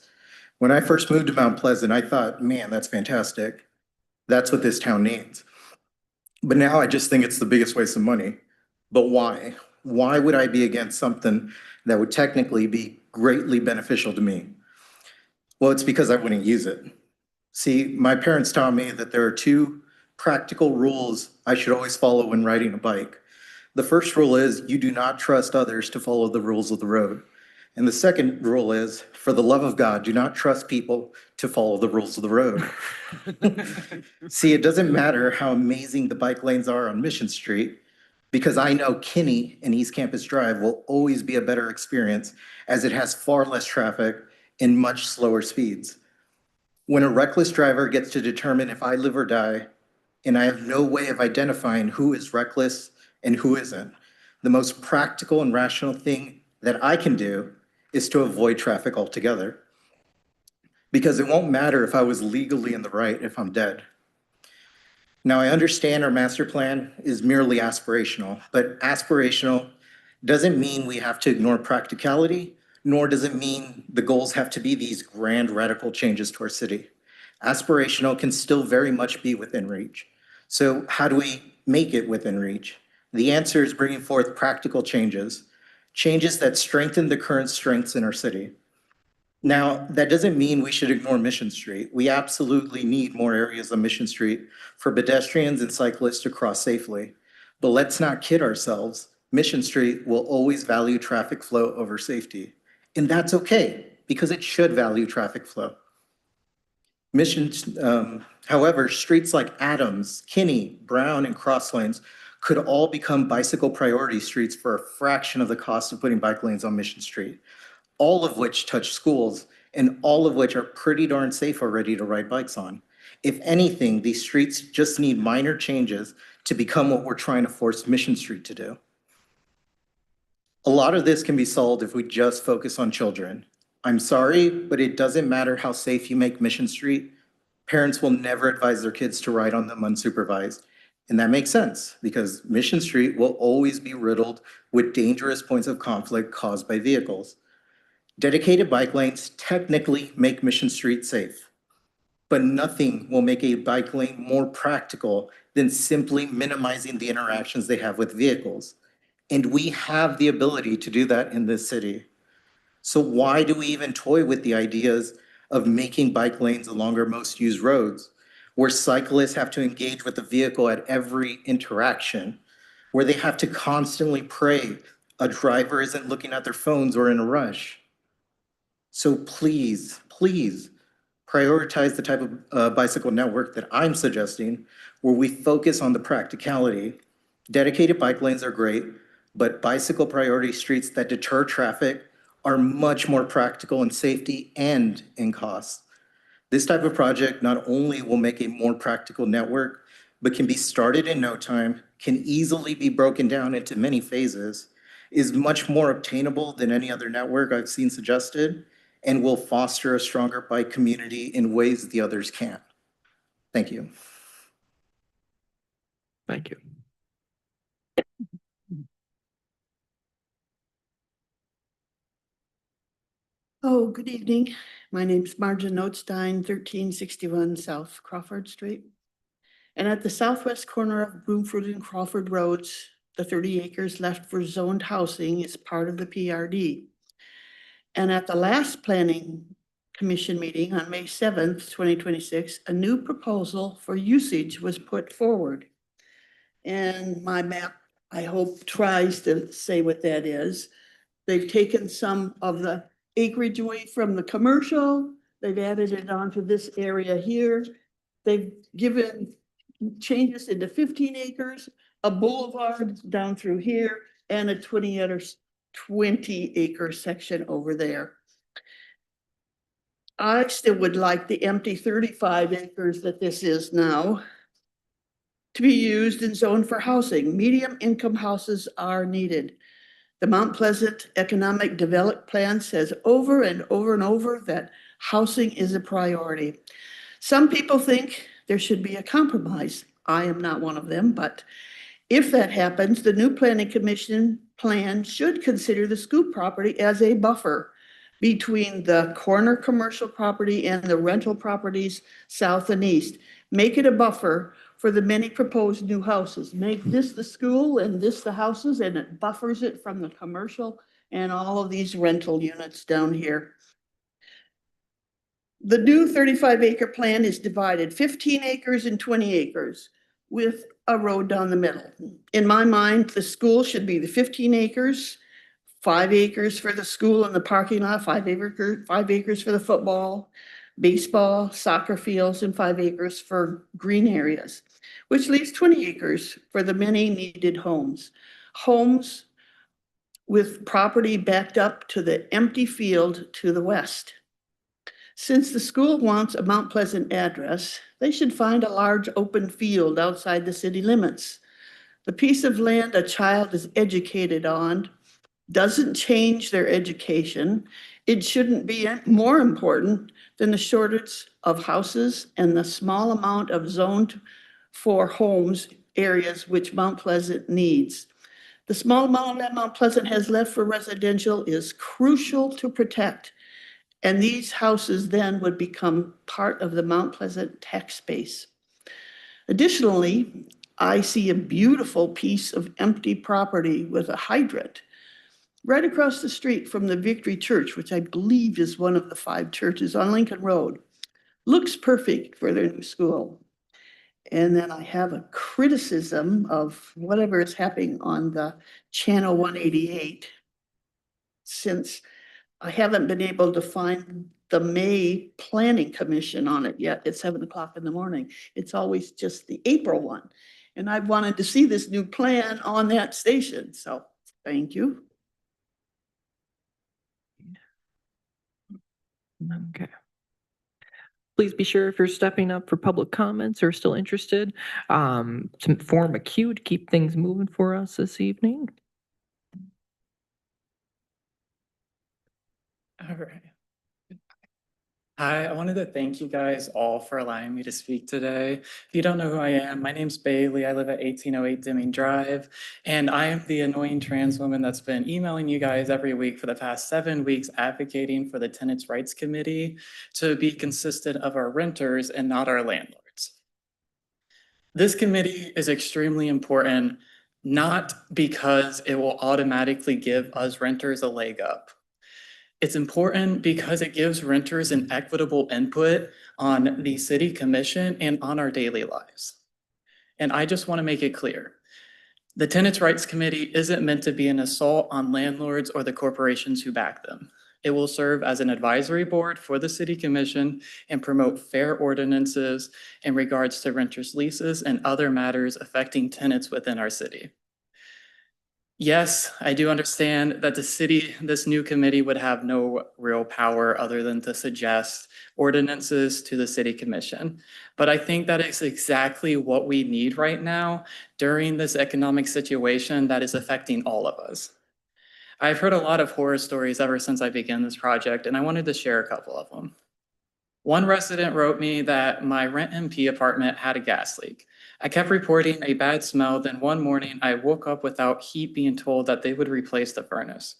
When I first moved to Mount Pleasant, I thought, man, that's fantastic. That's what this town needs. But now I just think it's the biggest waste of money. But why? Why would I be against something that would technically be greatly beneficial to me? Well, it's because I wouldn't use it. See, my parents taught me that there are 2 practical rules I should always follow when riding a bike. The first rule is you do not trust others to follow the rules of the road. And the second rule is, for the love of God, do not trust people to follow the rules of the road. See, it doesn't matter how amazing the bike lanes are on Mission Street, because I know Kinney and East Campus Drive will always be a better experience as it has far less traffic and much slower speeds. When a reckless driver gets to determine if I live or die, and I have no way of identifying who is reckless and who isn't, the most practical and rational thing that I can do is to avoid traffic altogether. Because it won't matter if I was legally in the right if I'm dead. Now, I understand our master plan is merely aspirational, but aspirational doesn't mean we have to ignore practicality, nor does it mean the goals have to be these grand radical changes to our city. Aspirational can still very much be within reach. So how do we make it within reach? The answer is bringing forth practical changes, changes that strengthen the current strengths in our city. Now, that doesn't mean we should ignore Mission Street. We absolutely need more areas on Mission Street for pedestrians and cyclists to cross safely. But let's not kid ourselves. Mission Street will always value traffic flow over safety. And that's okay, because it should value traffic flow. However, streets like Adams, Kinney, Brown, and Cross Lanes could all become bicycle priority streets for a fraction of the cost of putting bike lanes on Mission Street, all of which touch schools and all of which are pretty darn safe already to ride bikes on. If anything, these streets just need minor changes to become what we're trying to force Mission Street to do. A lot of this can be solved if we just focus on children. I'm sorry, but it doesn't matter how safe you make Mission Street. Parents will never advise their kids to ride on them unsupervised. And that makes sense because Mission Street will always be riddled with dangerous points of conflict caused by vehicles. Dedicated bike lanes technically make Mission Street safe, but nothing will make a bike lane more practical than simply minimizing the interactions they have with vehicles. And we have the ability to do that in this city. So why do we even toy with the ideas of making bike lanes along our most used roads, where cyclists have to engage with the vehicle at every interaction, where they have to constantly pray a driver isn't looking at their phones or in a rush? So please, please prioritize the type of bicycle network that I'm suggesting, where we focus on the practicality. Dedicated bike lanes are great, but bicycle priority streets that deter traffic are much more practical in safety and in cost. This type of project not only will make a more practical network, but can be started in no time, can easily be broken down into many phases, is much more obtainable than any other network I've seen suggested, and will foster a stronger bike community in ways the others can't. Thank you. Thank you. Oh, good evening. My name's Marja Notstein, 1361 South Crawford Street. And at the southwest corner of Broomfield and Crawford Roads, the 30 acres left for zoned housing is part of the PRD. And at the last Planning Commission meeting on May 7th, 2026, a new proposal for usage was put forward. And my map, I hope, tries to say what that is. They've taken some of the acreage away from the commercial. They've added it onto this area here. They've given changes into 15 acres, a boulevard down through here, and a 20 acre section over there. I still would like the empty 35 acres that this is now to be used and zoned for housing. Medium income houses are needed. The Mount Pleasant Economic Development Plan says over and over and over that housing is a priority. Some people think there should be a compromise. I am not one of them, but if that happens, the new Planning Commission plan should consider the scoop property as a buffer between the corner commercial property and the rental properties south and east. Make it a buffer for the many proposed new houses. Make this the school and this the houses, and it buffers it from the commercial and all of these rental units down here. The new 35 acre plan is divided 15 acres and 20 acres with a road down the middle. In my mind, the school should be the 15 acres, 5 acres for the school and the parking lot, 5 acres for the football, baseball, soccer fields, and 5 acres for green areas, which leaves 20 acres for the many needed homes. Homes with property backed up to the empty field to the west. Since the school wants a Mount Pleasant address, they should find a large open field outside the city limits. The piece of land a child is educated on doesn't change their education. It shouldn't be more important than the shortage of houses and the small amount of zoned for homes areas which Mount Pleasant needs. The small amount that Mount Pleasant has left for residential is crucial to protect. And these houses then would become part of the Mount Pleasant tax base. Additionally, I see a beautiful piece of empty property with a hydrant right across the street from the Victory Church, which I believe is one of the 5 churches on Lincoln Road. Looks perfect for their new school. And then I have a criticism of whatever is happening on the Channel 188, since I haven't been able to find the May Planning Commission on it yet at 7 o'clock in the morning. It's always just the April one. And I wanted to see this new plan on that station. So thank you. Okay. Please be sure if you're stepping up for public comments or still interested, to form a queue to keep things moving for us this evening. All right. Hi, I wanted to thank you guys all for allowing me to speak today. If you don't know who I am, my name's Bailey. I live at 1808 Deming Drive, and I am the annoying trans woman that's been emailing you guys every week for the past 7 weeks advocating for the Tenants' Rights Committee to be consistent of our renters and not our landlords. This committee is extremely important, not because it will automatically give us renters a leg up. It's important because it gives renters an equitable input on the city commission and on our daily lives. And I just want to make it clear. The Tenants' Rights Committee isn't meant to be an assault on landlords or the corporations who back them. It will serve as an advisory board for the city commission and promote fair ordinances in regards to renters' leases and other matters affecting tenants within our city. Yes, I do understand that this new committee would have no real power other than to suggest ordinances to the city commission. But I think that is exactly what we need right now during this economic situation that is affecting all of us. I've heard a lot of horror stories ever since I began this project, and I wanted to share a couple of them. One resident wrote me that my rent MP apartment had a gas leak. I kept reporting a bad smell, then one morning I woke up without heat, being told that they would replace the furnace.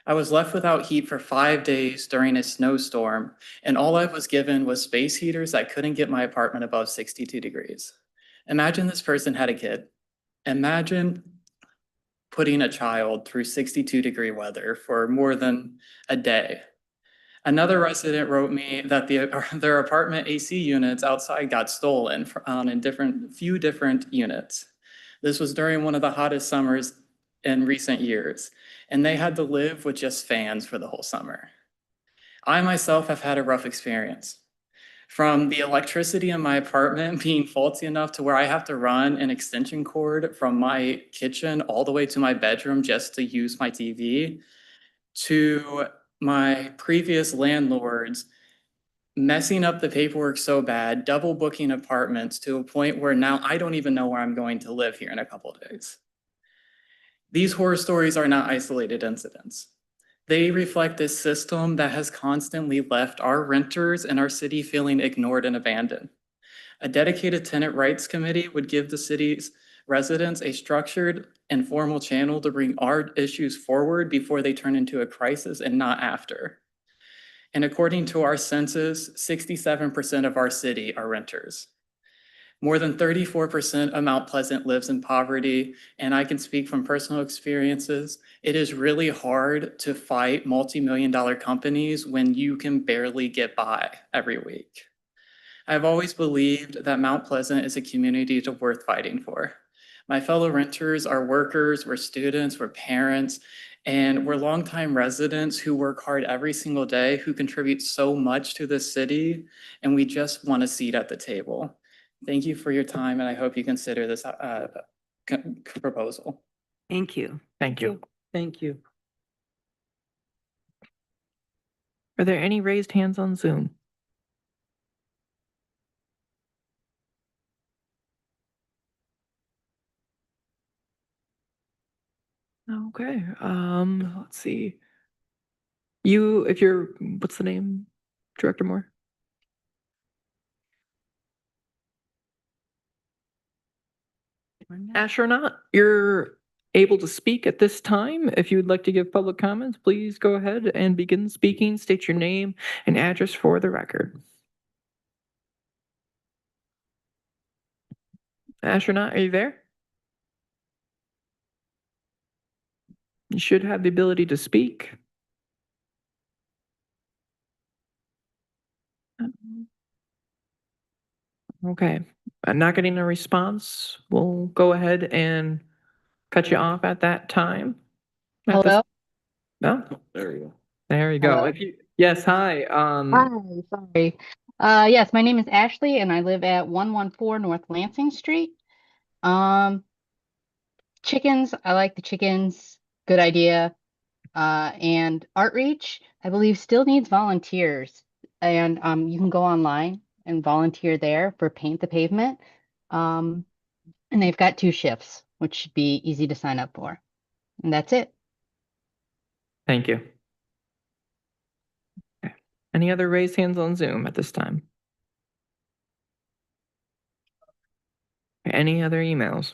I was left without heat for 5 days during a snowstorm, and all I was given was space heaters that couldn't get my apartment above 62 degrees. Imagine this person had a kid. Imagine putting a child through 62-degree weather for more than a day. Another resident wrote me that their apartment AC units outside got stolen on a few different units. This was during one of the hottest summers in recent years, and they had to live with just fans for the whole summer. I myself have had a rough experience. From the electricity in my apartment being faulty enough to where I have to run an extension cord from my kitchen all the way to my bedroom just to use my TV, to my previous landlords messing up the paperwork so bad, double booking apartments to a point where now I don't even know where I'm going to live here in a couple of days. These horror stories are not isolated incidents. They reflect a system that has constantly left our renters and our city feeling ignored and abandoned. A dedicated tenant rights committee would give the city's residents a structured and formal channel to bring our issues forward before they turn into a crisis and not after. And according to our census, 67% of our city are renters. More than 34% of Mount Pleasant lives in poverty, and I can speak from personal experiences. It is really hard to fight multi-million-dollar companies when you can barely get by every week. I've always believed that Mount Pleasant is a community worth fighting for. My fellow renters are workers, we're students, we're parents, and we're longtime residents who work hard every single day, who contribute so much to the city, and we just want a seat at the table. Thank you for your time, and I hope you consider this proposal. Thank you. Thank you. Thank you. Are there any raised hands on Zoom? Okay, let's see. What's the name? Director Moore? Astronaut, you're able to speak at this time. If you would like to give public comments, please go ahead and begin speaking. State your name and address for the record. Astronaut, are you there? You should have the ability to speak. Okay, I'm not getting a response. We'll go ahead and cut you off at that time. Hello? No, There you go. there you go. Hello? Yes, hi. Hi, sorry. Yes, my name is Ashley and I live at 114 North Lansing Street. Chickens, I like the chickens. Good idea. And Artreach, I believe, still needs volunteers. And you can go online and volunteer there for Paint the Pavement. And they've got 2 shifts, which should be easy to sign up for. And that's it. Thank you. Any other raised hands on Zoom at this time? Any other emails?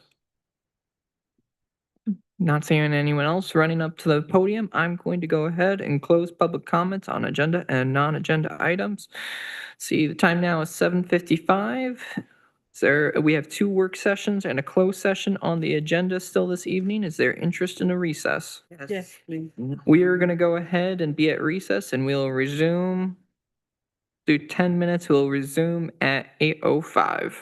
Not seeing anyone else running up to the podium, I'm going to go ahead and close public comments on agenda and non-agenda items. See, the time now is 7:55. We have 2 work sessions and a closed session on the agenda still this evening. Is there interest in a recess? Yes, please. We are going to go ahead and be at recess and we'll resume through 10 minutes. We'll resume at 8:05.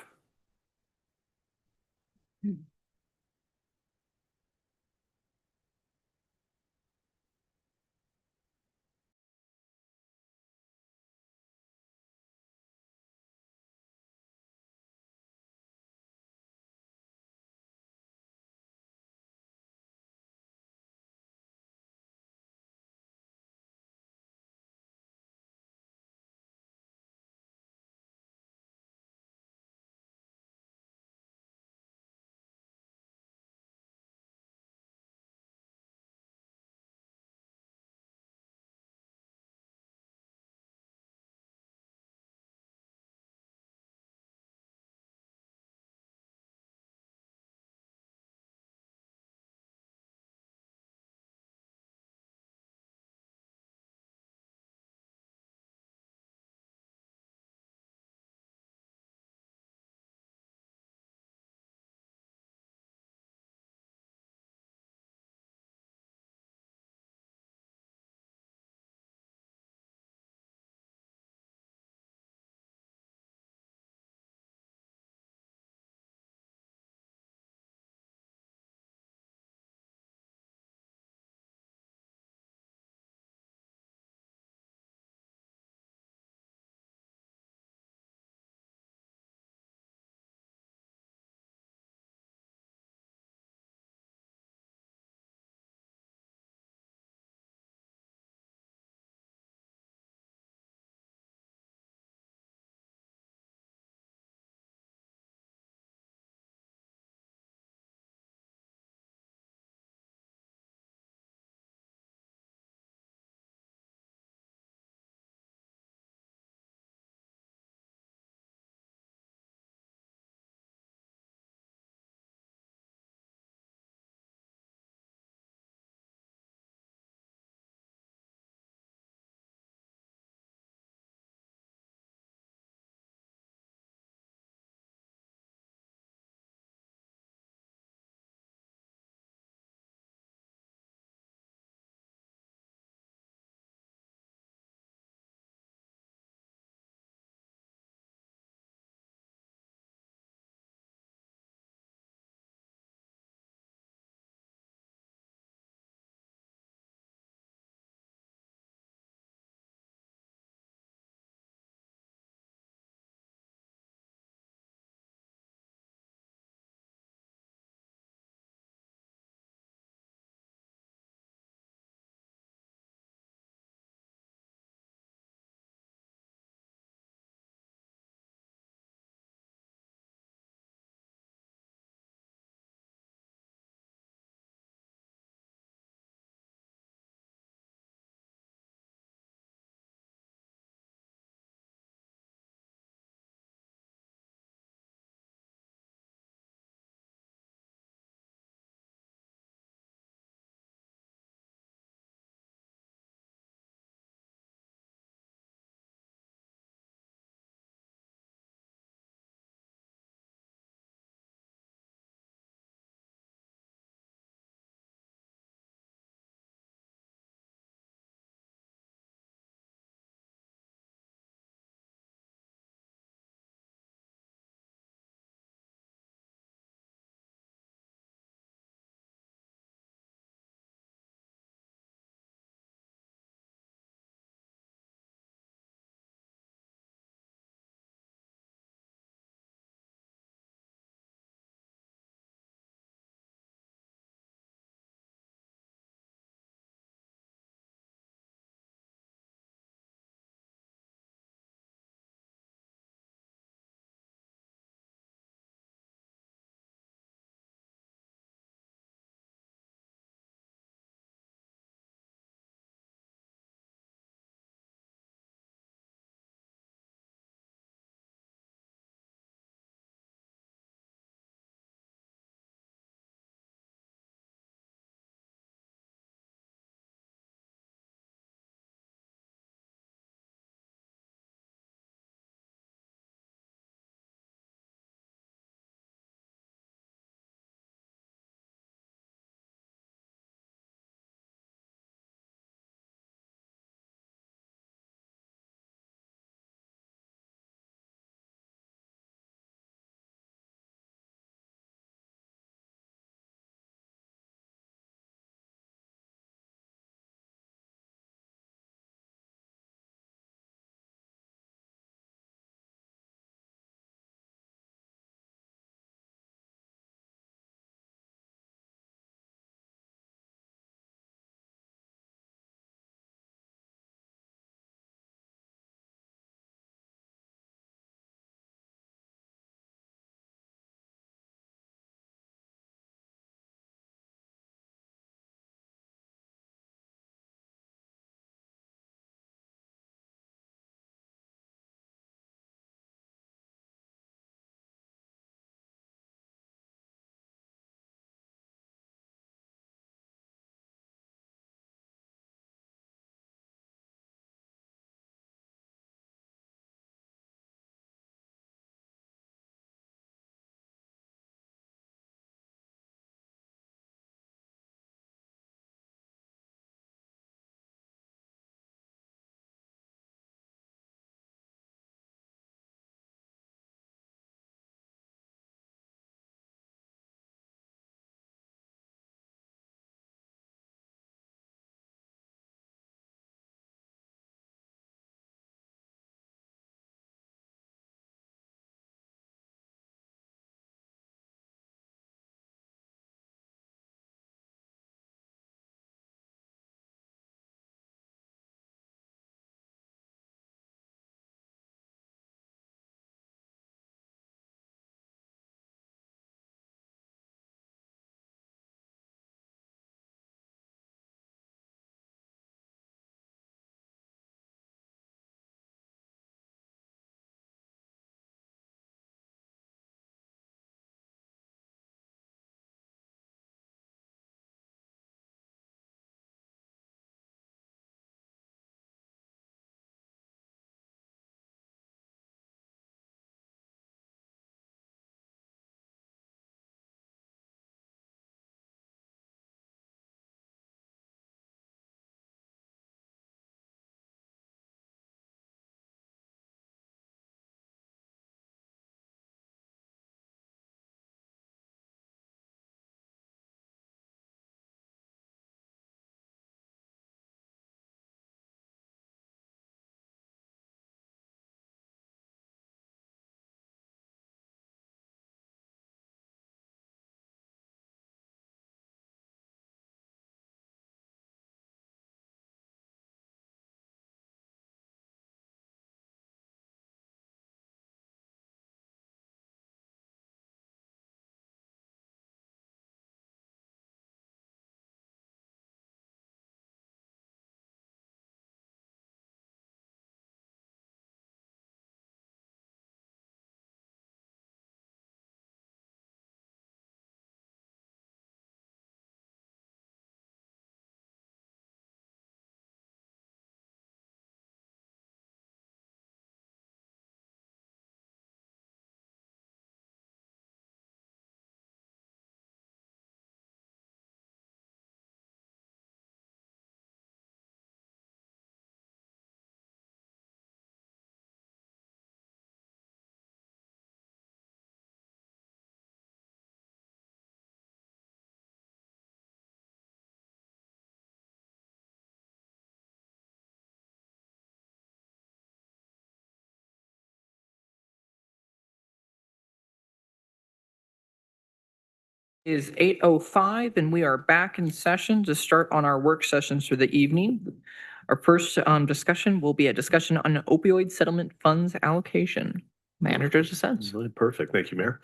Is 8:05 and we are back in session to start on our work sessions for the evening. Our first discussion will be a discussion on opioid settlement funds allocation. Manager's assents. Really perfect. Thank you, Mayor.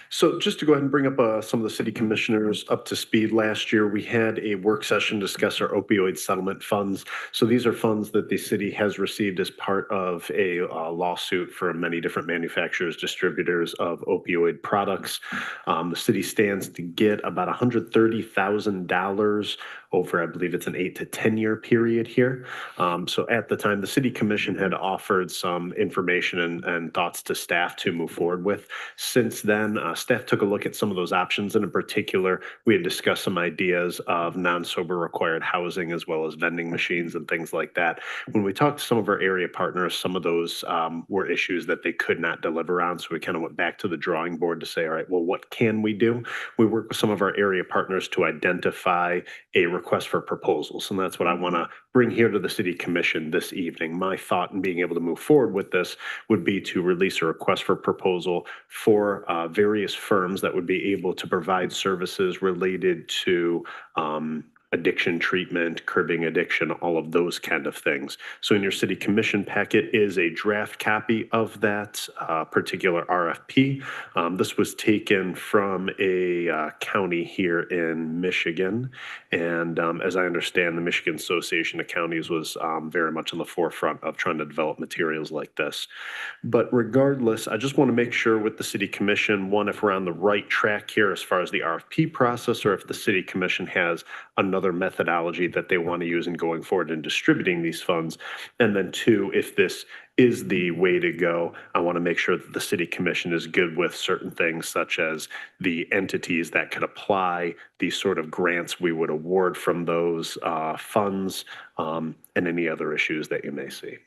So just to go ahead and bring up some of the city commissioners up to speed, last year we had a work session discuss our opioid settlement funds. So these are funds that the city has received as part of a lawsuit for many different manufacturers, distributors of opioid products. The city stands to get about $130,000 over, I believe it's an 8 to 10 year period here. So at the time, the city commission had offered some information and thoughts to staff to move forward with. Since then, staff took a look at some of those options, and in particular, we had discussed some ideas of non-sober required housing as well as vending machines and things like that. When we talked to some of our area partners, some of those were issues that they could not deliver on. So we kind of went back to the drawing board to say, all right, well, what can we do? We worked with some of our area partners to identify a request for proposals, and that's what I want to bring here to the city commission this evening. My thought in being able to move forward with this would be to release a request for proposal for various firms that would be able to provide services related to addiction treatment, curbing addiction, all of those kind of things. So in your city commission packet is a draft copy of that particular RFP. This was taken from a county here in Michigan. And as I understand, the Michigan Association of Counties was very much on the forefront of trying to develop materials like this. But regardless, I just want to make sure with the city commission, one, if we're on the right track here as far as the RFP process, or if the city commission has another methodology that they want to use in going forward and distributing these funds. And then two, if this is the way to go, I want to make sure that the city commission is good with certain things such as the entities that could apply, the sort of grants we would award from those funds, and any other issues that you may see.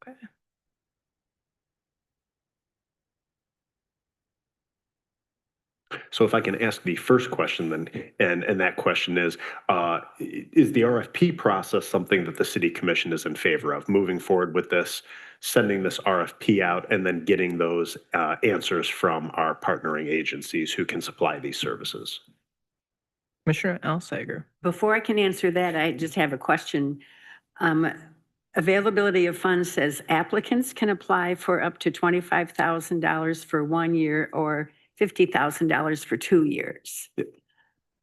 Okay. So if I can ask the first question then, and that question is the RFP process something that the city commission is in favor of, moving forward with this, sending this RFP out, and then getting those answers from our partnering agencies who can supply these services? Commissioner Alsager. Before I can answer that, I just have a question. Availability of funds says applicants can apply for up to $25,000 for 1 year or $50,000 for 2 years.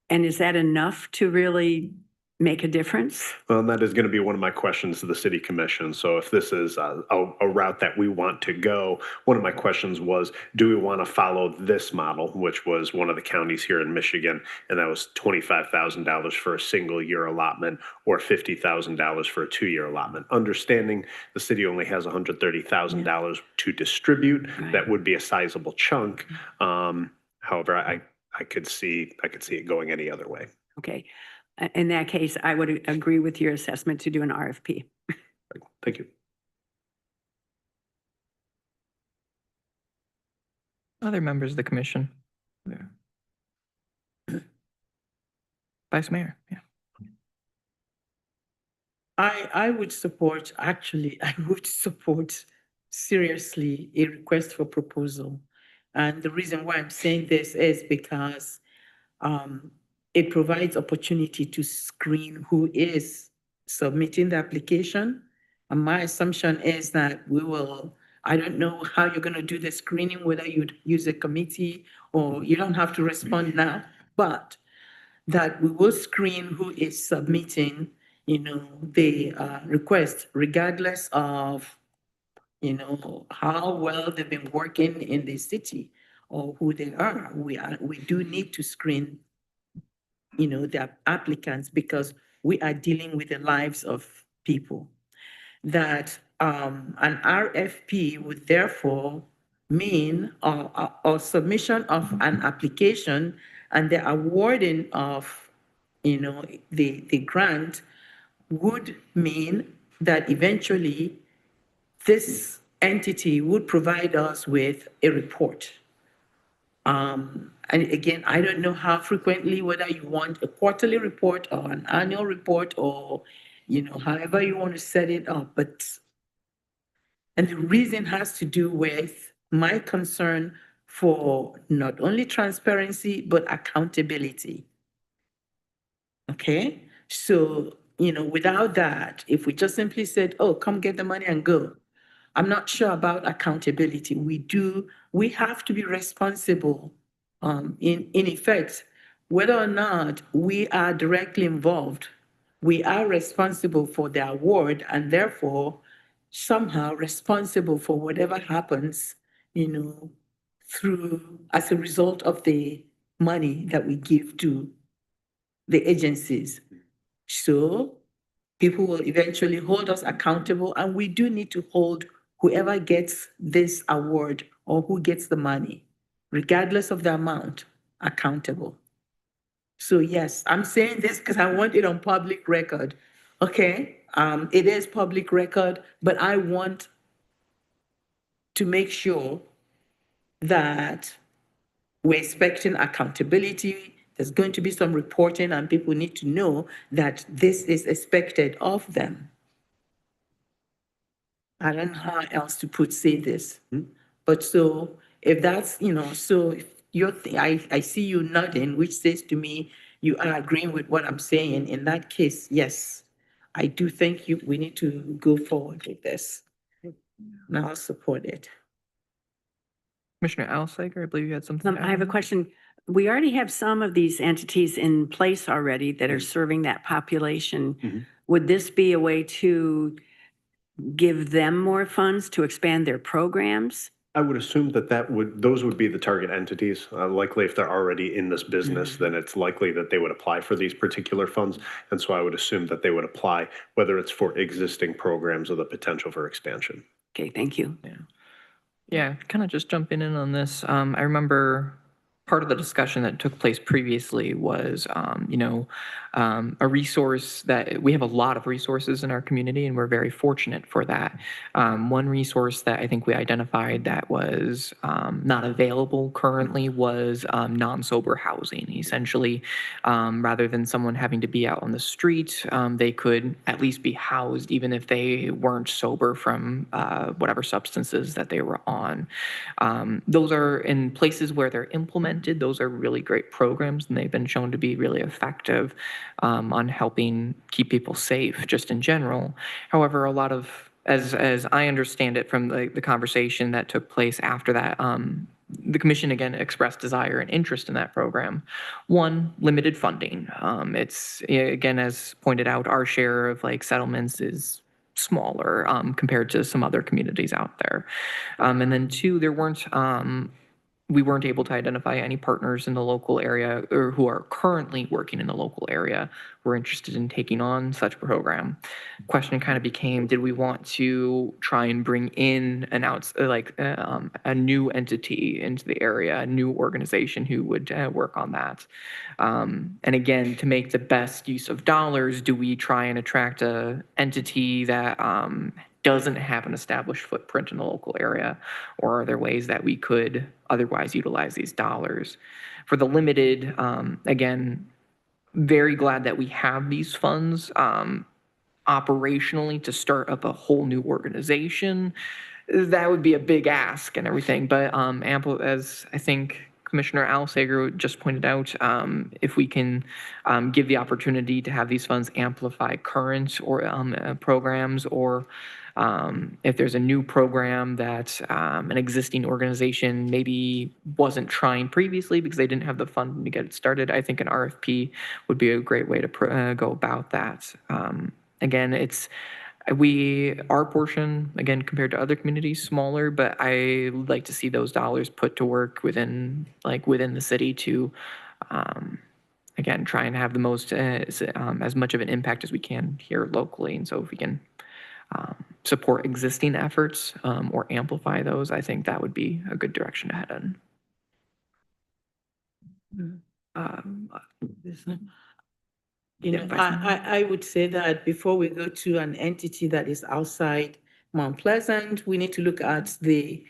And is that enough to really make a difference? Well, and that is going to be one of my questions to the city commission. So if this is a route that we want to go, one of my questions was, do we want to follow this model, which was one of the counties here in Michigan, and that was $25,000 for a single year allotment or $50,000 for a 2 year allotment. Understanding the city only has $130,000 to distribute, that would be a sizable chunk. However, I could see it going any other way. Okay. In that case, I would agree with your assessment to do an RFP. Thank you. Other members of the commission. Yeah. Vice Mayor. Yeah. I would support, actually, I would support seriously a request for proposal. And the reason why I'm saying this is because it provides opportunity to screen who is submitting the application. And my assumption is that we will, I don't know how you're going to do the screening, whether you'd use a committee or you don't have to respond now, but that we will screen who is submitting, the request, regardless of, how well they've been working in the city or who they are. We do need to screen the applicants because we are dealing with the lives of people. That an RFP would therefore mean or submission of an application and the awarding of the grant would mean that eventually this entity would provide us with a report. And again, I don't know how frequently, whether you want a quarterly report or an annual report or, however you want to set it up. And the reason has to do with my concern for not only transparency, but accountability. Okay? So, without that, if we just simply said, oh, come get the money and go, I'm not sure about accountability. We have to be responsible, in effect, whether or not we are directly involved, we are responsible for the award and therefore somehow responsible for whatever happens, as a result of the money that we give to the agencies. So people will eventually hold us accountable, and we do need to hold whoever gets this award or who gets the money, regardless of the amount, accountable. So yes, I'm saying this because I want it on public record. Okay, it is public record, but I want to make sure that we're expecting accountability. There's going to be some reporting, and people need to know that this is expected of them. I don't know how else to say this. But so if that's, so if I see you nodding, which says to me, you are agreeing with what I'm saying. In that case, yes, I do think we need to go forward with this. And I'll support it. Commissioner Alsager, I believe you had something. I have a question. We already have some of these entities in place already that are serving that population. Would this be a way to give them more funds to expand their programs? I would assume that those would be the target entities. Likely if they're already in this business, then it's likely that they would apply for these particular funds. And so I would assume that they would apply, whether it's for existing programs or the potential for expansion. Okay, thank you. Yeah, kind of just jumping in on this. I remember part of the discussion that took place previously was, a resource that we have a lot of resources in our community, and we're very fortunate for that. One resource that I think we identified that was not available currently was non-sober housing. Essentially, rather than someone having to be out on the street, they could at least be housed even if they weren't sober from whatever substances that they were on. Those are in places where they're implemented. Those are really great programs, and they've been shown to be really effective on helping keep people safe just in general. However, a lot of, as I understand it from the conversation that took place after that, the commission again expressed desire and interest in that program. One, limited funding. It's, again, as pointed out, our share of settlements is smaller compared to some other communities out there. And then two, we weren't able to identify any partners in the local area or who are currently working in the local area who are interested in taking on such a program. Question kind of became, did we want to try and bring in a new entity into the area, a new organization who would work on that? And again, to make the best use of dollars, do we try and attract an entity that doesn't have an established footprint in the local area, or are there ways that we could otherwise utilize these dollars? For the limited, again, very glad that we have these funds operationally to start up a whole new organization. That would be a big ask and everything, but as I think Commissioner Alsager just pointed out, if we can give the opportunity to have these funds amplify current or programs, or if there's a new program that an existing organization maybe wasn't trying previously because they didn't have the funding to get it started, I think an RFP would be a great way to go about that. Again, our portion, again, compared to other communities, smaller, but I like to see those dollars put to work within the city to, again, try and have the most, as much of an impact as we can here locally. And so if we can support existing efforts or amplify those, I think that would be a good direction to head in. I would say that before we go to an entity that is outside Mount Pleasant, we need to look at the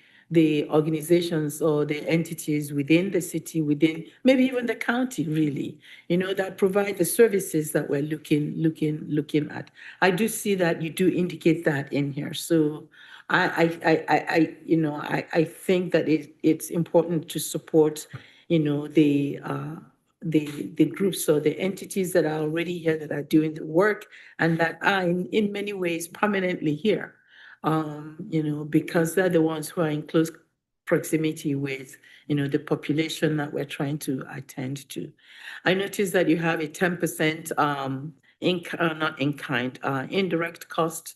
organizations or the entities within the city, within maybe even the county, really, that provide the services that we're looking at. I do see that you do indicate that in here. So I think that it's important to support, the groups or the entities that are already here that are doing the work and that are in many ways permanently here. Because they're the ones who are in close proximity with, the population that we're trying to attend to. I noticed that you have a 10% not in kind, indirect cost.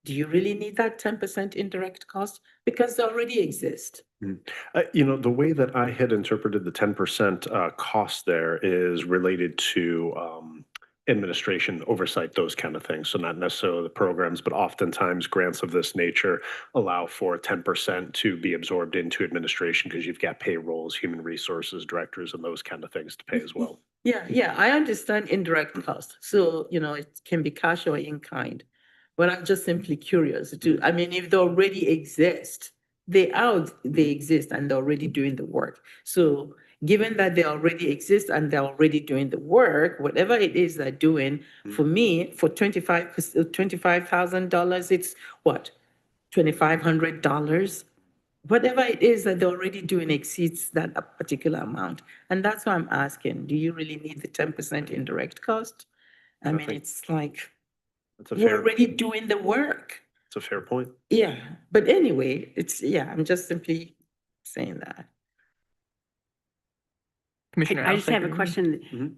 Do you really need that 10% indirect cost? Because they already exist. The way that I had interpreted the 10% cost there is related to administration, oversight, those kind of things. So not necessarily the programs, but oftentimes grants of this nature allow for 10% to be absorbed into administration because you've got payrolls, human resources directors, and those kind of things to pay as well. Yeah, I understand indirect cost. So, it can be cash or in kind. But I'm just simply curious if they already exist, they exist and they're already doing the work. So given that they already exist and they're already doing the work, whatever it is they're doing, for me, for $25,000, it's what? $2,500? Whatever it is that they're already doing exceeds that particular amount. And that's why I'm asking, do you really need the 10% indirect cost? It's like, we're already doing the work. It's a fair point. Yeah, but anyway, I'm just simply saying that. Commissioner I just have a Alsteiger? question.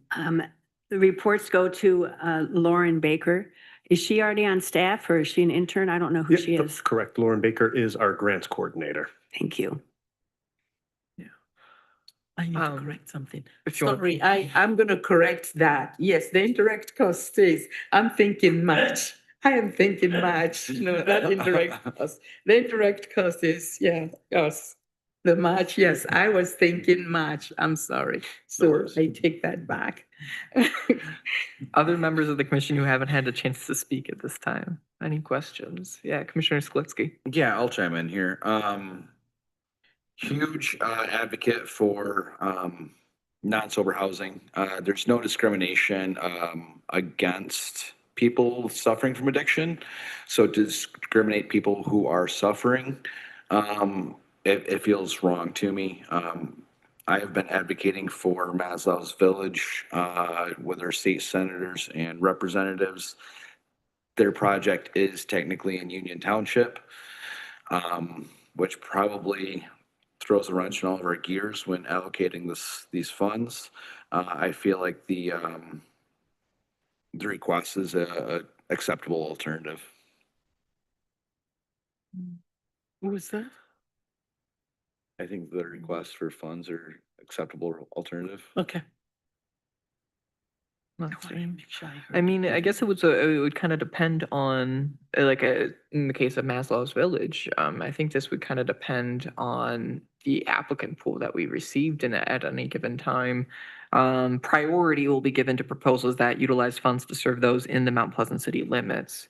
The reports go to Lauren Baker. Is she already on staff or is she an intern? I don't know who she is. Correct. Lauren Baker is our grants coordinator. Thank you. I need to correct something. if you want- Sorry, I'm going to correct that. Yes, the indirect cost stays. I'm thinking match. I am thinking match, that indirect cost. The indirect cost is, us. The match, yes, I was thinking match. I'm sorry. So I take that back. Other members of the commission who haven't had a chance to speak at this time? Any questions? Yeah, Commissioner Sklitsky. Yeah, I'll chime in here. Huge advocate for non-sober housing. There's no discrimination against people suffering from addiction. So to discriminate people who are suffering, it feels wrong to me. I have been advocating for Maslow's Village with our state senators and representatives. Their project is technically in Union Township, which probably throws a wrench in all of our gears when allocating these funds. I feel like the request is a acceptable alternative. What was that? I think the requests for funds are acceptable alternative. Okay. I guess it would kind of depend on, in the case of Maslow's Village, I think this would kind of depend on the applicant pool that we received at any given time. Priority will be given to proposals that utilize funds to serve those in the Mount Pleasant city limits.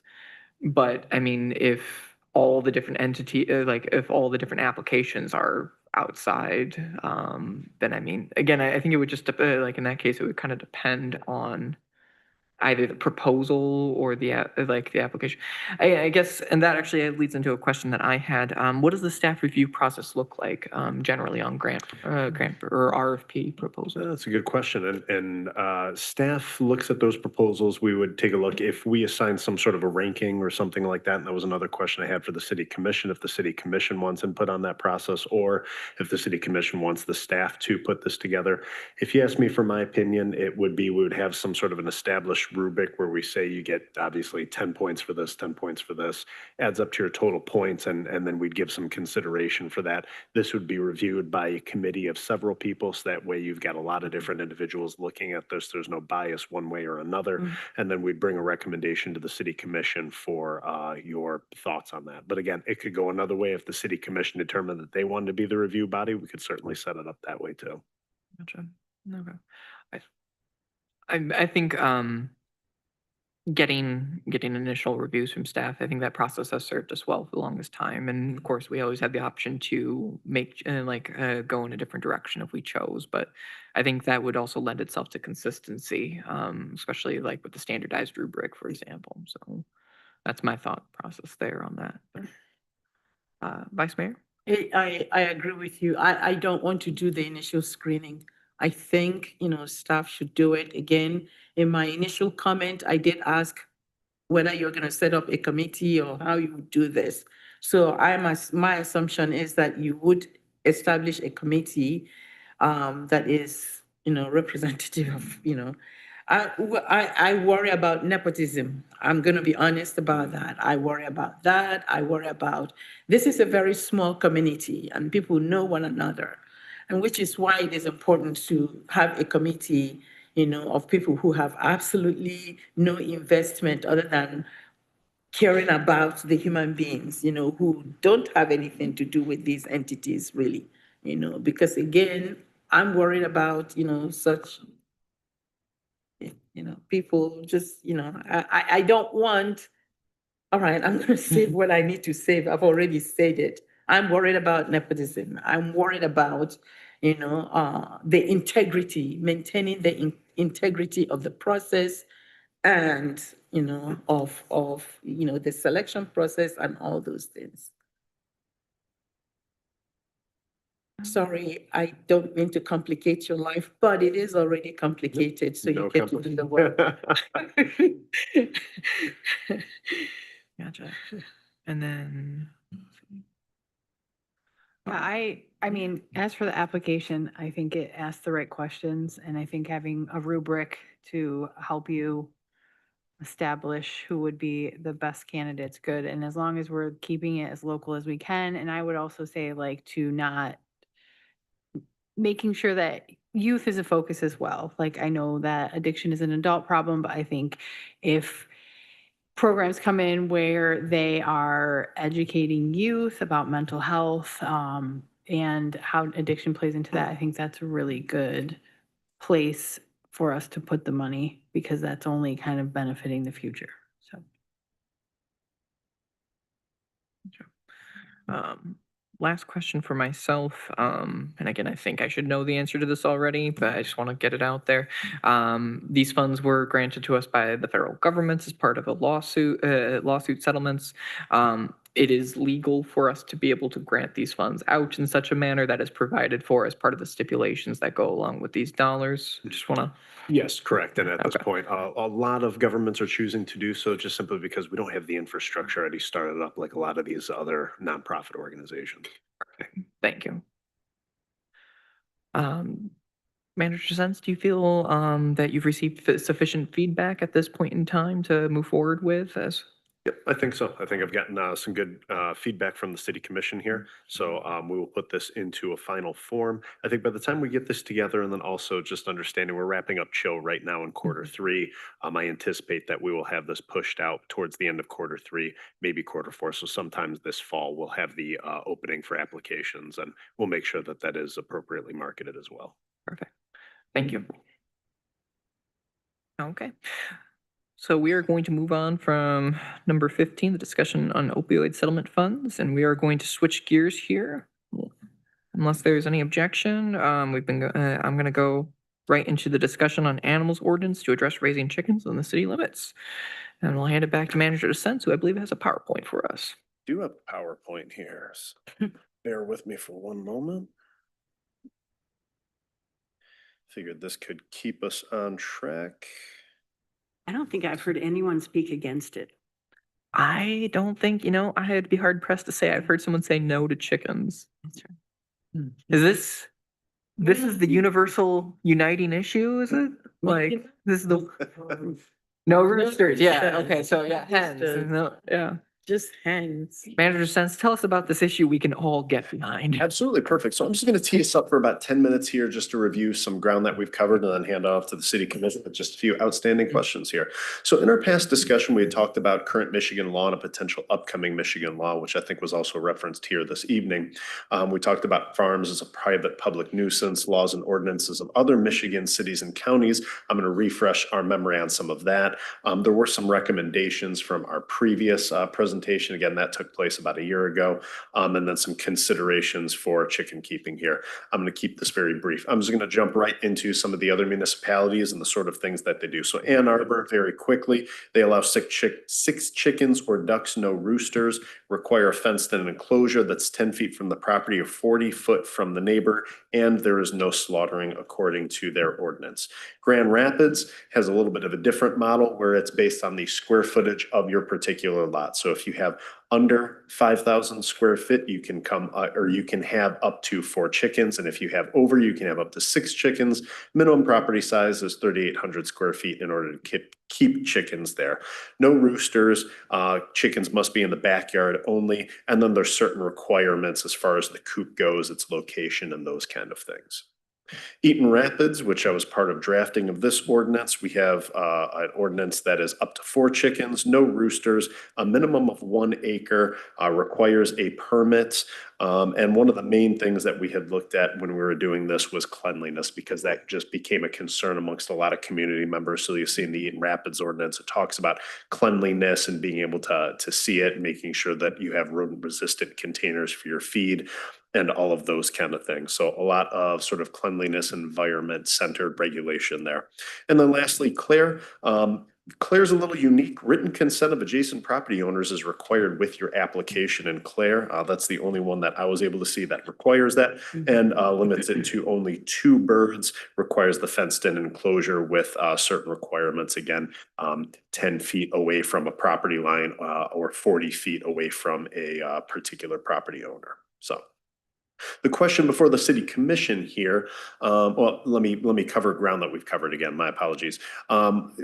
But if all the different if all the different applications are outside, then again, I think it would just, in that case, it would kind of depend on either the proposal or the application. I guess, and that actually leads into a question that I had. What does the staff review process look like generally on grant or RFP proposals? That's a good question. And staff looks at those proposals. We would take a look if we assign some sort of a ranking or something like that. And that was another question I had for the city commission, if the city commission wants input on that process, or if the city commission wants the staff to put this together. If you ask me for my opinion, it would be, we would have some sort of an established rubric where we say you get obviously 10 points for this, 10 points for this, adds up to your total points, and then we'd give some consideration for that. This would be reviewed by a committee of several people, so that way you've got a lot of different individuals looking at this. There's no bias one way or another. And then we'd bring a recommendation to the city commission for your thoughts on that. But again, it could go another way. If the city commission determined that they wanted to be the review body, we could certainly set it up that way too. Gotcha. Okay. I think getting initial reviews from staff, I think that process has served us well for the longest time. And of course, we always had the option to make go in a different direction if we chose. But I think that would also lend itself to consistency, especially with the standardized rubric, for example. So that's my thought process there on that. Vice Mayor? I agree with you. I don't want to do the initial screening. I think, staff should do it. Again, in my initial comment, I did ask whether you're going to set up a committee or how you would do this. So my assumption is that you would establish a committee that is, representative of, I worry about nepotism. I'm going to be honest about that. I worry about that. I worry about, this is a very small community and people know one another. And which is why it is important to have a committee, of people who have absolutely no investment other than caring about the human beings, who don't have anything to do with these entities really, because again, I'm worried about, such, people just, I don't want, all right, I'm gonna save what I need to save. I've already said it. I'm worried about nepotism. I'm worried about, the integrity, maintaining the integrity of the process and, of, the selection process and all those things. Sorry, I don't mean to complicate your life, but it is already complicated, so you get to do the work. Gotcha. And then, Yeah, I mean, as for the application, I think it asks the right questions, and I think having a rubric to help you establish who would be the best candidates, good. And as long as we're keeping it as local as we can, and I would also say like to not making sure that youth is a focus as well. Like I know that addiction is an adult problem, but I think if programs come in where they are educating youth about mental health and how addiction plays into that, I think that's a really good place for us to put the money because that's only kind of benefiting the future. So. Last question for myself, and again, I think I should know the answer to this already, but I just want to get it out there. These funds were granted to us by the federal government as part of a lawsuit settlements. It is legal for us to be able to grant these funds out in such a manner that is provided for as part of the stipulations that go along with these dollars. I just want to. Yes, correct. And at this point, a lot of governments are choosing to do so just simply because we don't have the infrastructure already started up like a lot of these other nonprofit organizations. Thank you. Manager Sense, do you feel that you've received sufficient feedback at this point in time to move forward with as? Yep, I think so. I think I've gotten some good feedback from the city commission here. So we will put this into a final form. I think by the time we get this together and then also just understanding we're wrapping up chill right now in Q3, I anticipate that we will have this pushed out towards the end of Q3, maybe Q4. So sometimes this fall we'll have the opening for applications and we'll make sure that that is appropriately marketed as well. Perfect. Thank you. Okay. So we are going to move on from number 15, the discussion on opioid settlement funds, and we are going to switch gears here. Unless there's any objection, I'm going to go right into the discussion on animals ordinance to address raising chickens on the city limits. And we'll hand it back to Manager DeSense, who I believe has a PowerPoint for us. I do have a PowerPoint here. So bear with me for one moment. Figured this could keep us on track. I don't think I've heard anyone speak against it. I don't think, I'd be hard pressed to say I've heard someone say no to chickens. That's right. Is this is the universal uniting issue, is it? Like, this is the no roosters. Yeah. Okay. So yeah, hens. No, yeah. Just hens. Manager Sense, tell us about this issue we can all get behind. Absolutely, perfect. So I'm just going to tee us up for about 10 minutes here just to review some ground that we've covered and then hand off to the city commission with just a few outstanding questions here. So in our past discussion, we had talked about current Michigan law and a potential upcoming Michigan law, which I think was also referenced here this evening. We talked about farms as a private public nuisance, laws and ordinances of other Michigan cities and counties. I'm going to refresh our memory on some of that. There were some recommendations from our previous presentation. Again, that took place about a year ago. And then some considerations for chicken keeping here. I'm going to keep this very brief. I'm just going to jump right into some of the other municipalities and the sort of things that they do. So Ann Arbor, very quickly, they allow 6 chickens or ducks, no roosters, require a fenced-in enclosure that's 10 feet from the property or 40 foot from the neighbor, and there is no slaughtering according to their ordinance. Grand Rapids has a little bit of a different model where it's based on the square footage of your particular lot. So if you have under 5,000 square feet, you can come, or you can have up to 4 chickens. And if you have over, you can have up to 6 chickens. Minimum property size is 3,800 square feet in order to keep chickens there. No roosters, chickens must be in the backyard only. And then there's certain requirements as far as the coop goes, its location and those kind of things. Eaton Rapids, which I was part of drafting of this ordinance, we have an ordinance that is up to 4 chickens, no roosters, a minimum of 1 acre, requires a permit. And one of the main things that we had looked at when we were doing this was cleanliness, because that just became a concern amongst a lot of community members. So you see in the Eaton Rapids ordinance, it talks about cleanliness and being able to see it, making sure that you have rodent-resistant containers for your feed and all of those kind of things. So a lot of sort of cleanliness, environment-centered regulation there. And then lastly, Claire. Claire's a little unique. Written consent of adjacent property owners is required with your application in Claire. That's the only one that I was able to see that requires that, and limits it to only 2 birds, requires the fenced-in enclosure with certain requirements. Again, 10 feet away from a property line or 40 feet away from a particular property owner. So the question before the city commission here, well, let me cover ground that we've covered again, my apologies.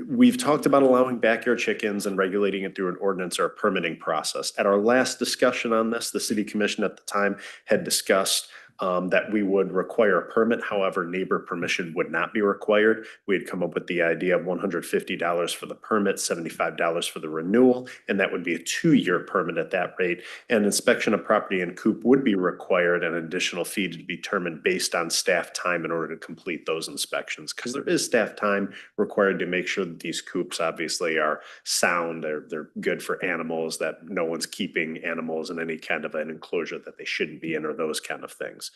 We've talked about allowing backyard chickens and regulating it through an ordinance or a permitting process. At our last discussion on this, the city commission at the time had discussed that we would require a permit. However, neighbor permission would not be required. We had come up with the idea of $150 for the permit, $75 for the renewal, and that would be a 2-year permit at that rate. And inspection of property and coop would be required, an additional fee to be determined based on staff time in order to complete those inspections, because there is staff time required to make sure that these coops obviously are sound, they're good for animals, that no one's keeping animals in any kind of an enclosure that they shouldn't be in, or those kind of things.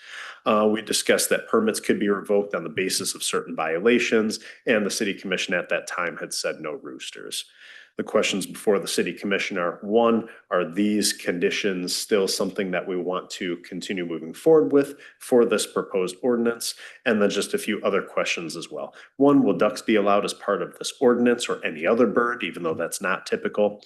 We discussed that permits could be revoked on the basis of certain violations, and the city commission at that time had said no roosters. The questions before the city commission are: 1, are these conditions still something that we want to continue moving forward with for this proposed ordinance? And then just a few other questions as well. 1, will ducks be allowed as part of this ordinance, or any other bird, even though that's not typical?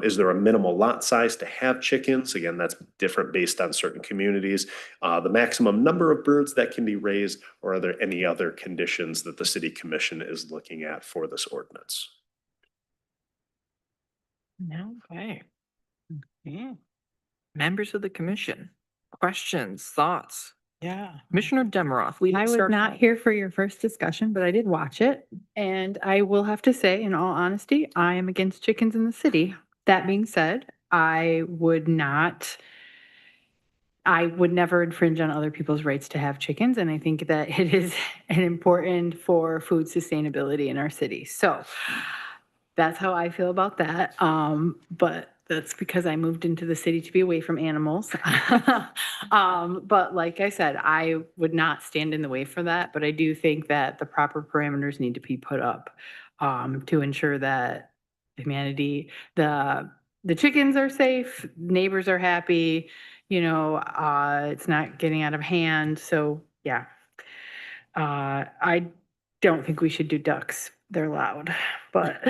Is there a minimal lot size to have chickens? Again, that's different based on certain communities. The maximum number of birds that can be raised, or are there any other conditions that the city commission is looking at for this ordinance? Okay. Members of the commission, questions, thoughts? Yeah. Commissioner Demeroff, leading I was start not time. here for your first discussion, but I did watch it. And I will have to say, in all honesty, I am against chickens in the city. That being said, I would never infringe on other people's rights to have chickens. And I think that it is important for food sustainability in our city. So that's how I feel about that. But that's because I moved into the city to be away from animals. But like I said, I would not stand in the way for that. But I do think that the proper parameters need to be put up to ensure that humanity, the chickens are safe, neighbors are happy, it's not getting out of hand. So yeah, I don't think we should do ducks. They're loud, but.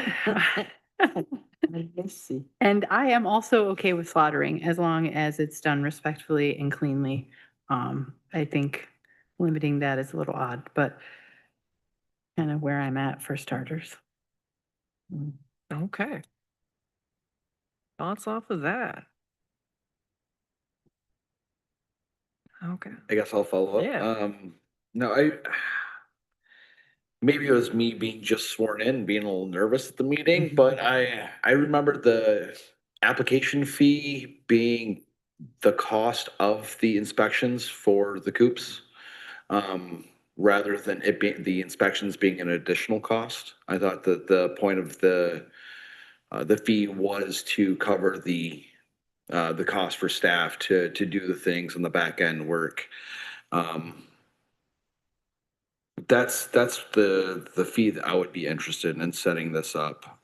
And I am also okay with slaughtering as long as it's done respectfully and cleanly. I think limiting that is a little odd, but kind of where I'm at for starters. Okay. Thoughts off of that? Okay. I guess I'll follow up. Yeah. No, maybe it was me being just sworn in, being a little nervous at the meeting, but I remember the application fee being the cost of the inspections for the coops, rather than it being the inspections being an additional cost. I thought that the point of the fee was to cover the cost for staff to do the things on the back end work. That's the fee that I would be interested in setting this up.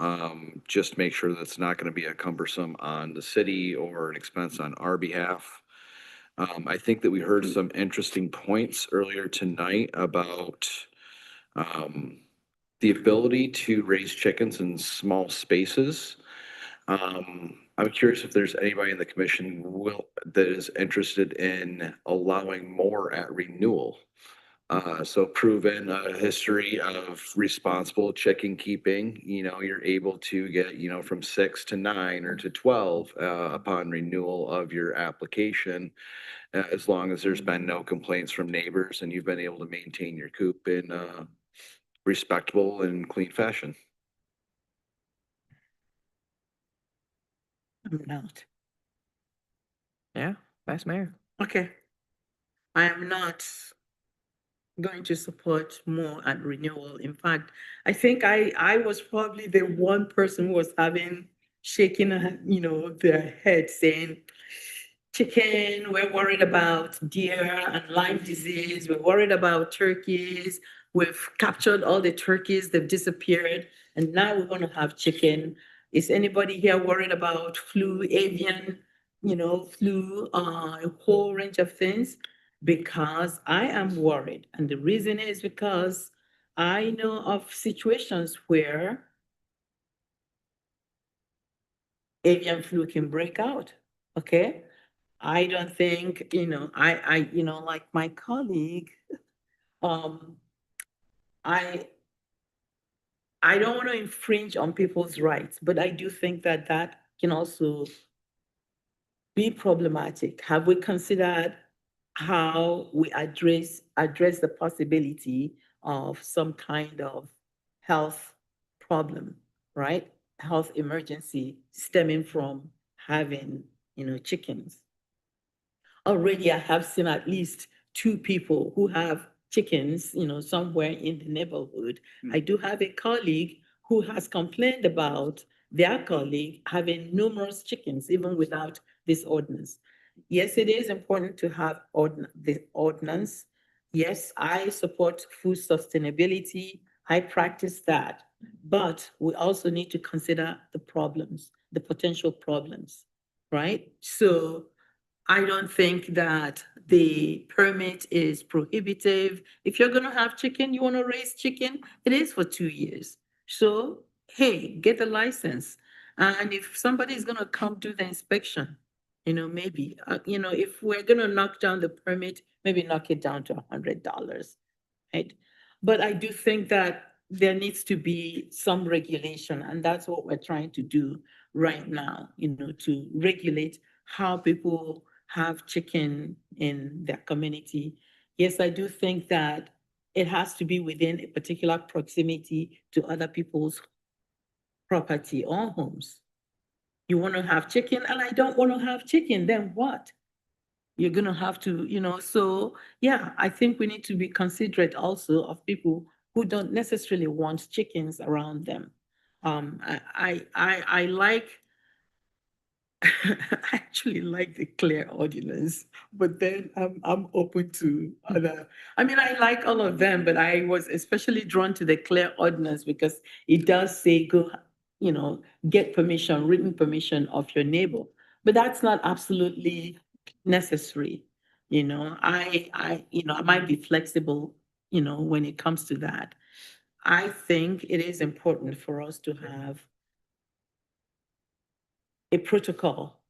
Just make sure that's not gonna be a cumbersome on the city or an expense on our behalf. I think that we heard some interesting points earlier tonight about the ability to raise chickens in small spaces. I'm curious if there's anybody in the commission that is interested in allowing more at renewal. So proven history of responsible chicken keeping, you're able to get, from 6 to 9 or to 12 upon renewal of your application, as long as there's been no complaints from neighbors and you've been able to maintain your coop in respectable and clean fashion. I'm not. Yeah, Vice Mayor. Okay. I am not going to support more at renewal. In fact, I think I was probably the one person who was shaking, their head saying, chicken, we're worried about deer and Lyme disease, we're worried about turkeys, we've captured all the turkeys, they've disappeared, and now we want to have chicken. Is anybody here worried about flu, avian, flu, a whole range of things? Because I am worried. And the reason is because I know of situations where avian flu can break out. Okay. I don't think, like my colleague, I don't want to infringe on people's rights, but I do think that that can also be problematic. Have we considered how we address the possibility of some kind of health problem, right? Health emergency stemming from having, chickens. Already I have seen at least 2 people who have chickens, somewhere in the neighborhood. I do have a colleague who has complained about their colleague having numerous chickens, even without this ordinance. Yes, it is important to have the ordinance. Yes, I support food sustainability. I practice that. But we also need to consider the problems, the potential problems, right? So I don't think that the permit is prohibitive. If you're gonna have chicken, you wanna raise chicken, it is for 2 years. So, hey, get a license. And if somebody is gonna come do the inspection, maybe, if we're gonna knock down the permit, maybe knock it down to $100, right? But I do think that there needs to be some regulation, and that's what we're trying to do right now, to regulate how people have chicken in their community. Yes, I do think that it has to be within a particular proximity to other people's property or homes. You want to have chicken and I don't want to have chicken, then what? You're going to have to, so yeah, I think we need to be considerate also of people who don't necessarily want chickens around them. I like I actually like the clear ordinance, but then I'm open to other. I mean, I like all of them, but I was especially drawn to the clear ordinance because it does say go, get permission, written permission of your neighbor. But that's not absolutely necessary. I might be flexible, when it comes to that. I think it is important for us to have a protocol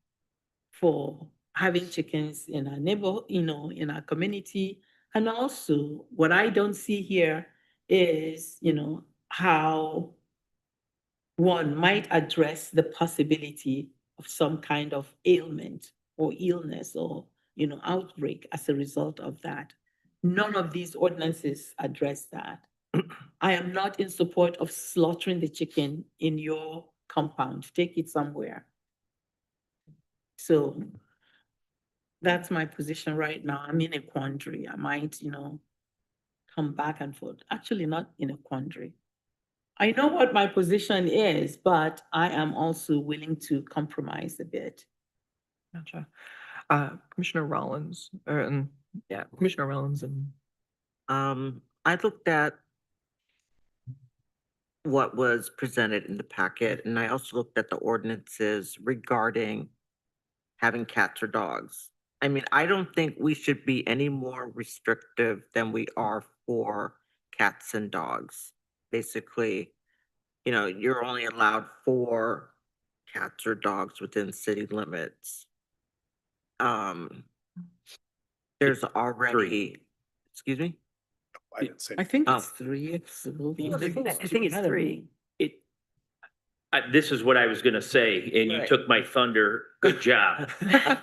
for having chickens in our neighbor, in our community. And also what I don't see here is, how one might address the possibility of some kind of ailment or illness or, outbreak as a result of that. None of these ordinances address that. I am not in support of slaughtering the chicken in your compound. Take it somewhere. So that's my position right now. I'm in a quandary. I might, come back and forth. Actually, not in a quandary. I know what my position is, but I am also willing to compromise a bit. Gotcha. Commissioner Rollins, Commissioner Rollins and. I looked at what was presented in the packet, and I also looked at the ordinances regarding having cats or dogs. I mean, I don't think we should be any more restrictive than we are for cats and dogs. Basically, you know, you're only allowed 4 cats or dogs within city limits. There's already, excuse me? I didn't say. I think Oh. it's 3. I think it's 3. This is what I was gonna say, and you Right. took my thunder. Good job.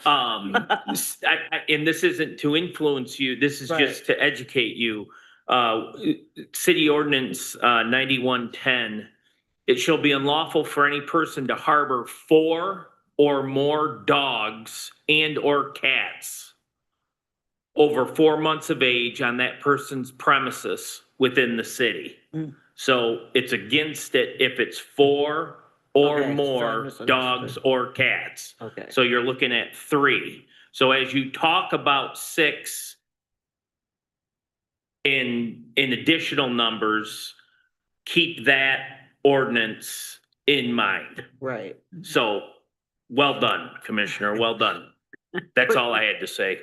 And this isn't to influence you, this is just to educate you. City Ordinance 9110, it shall be unlawful for any person to harbor 4 or more dogs and or cats over 4 months of age on that person's premises within the city. So it's against it if it's 4 or Okay, so I more misunderstood. dogs or cats. Okay. So you're looking at 3. So as you talk about 6 in additional numbers, keep that ordinance in mind. Right. So, well done, Commissioner, well done. That's all I had to say.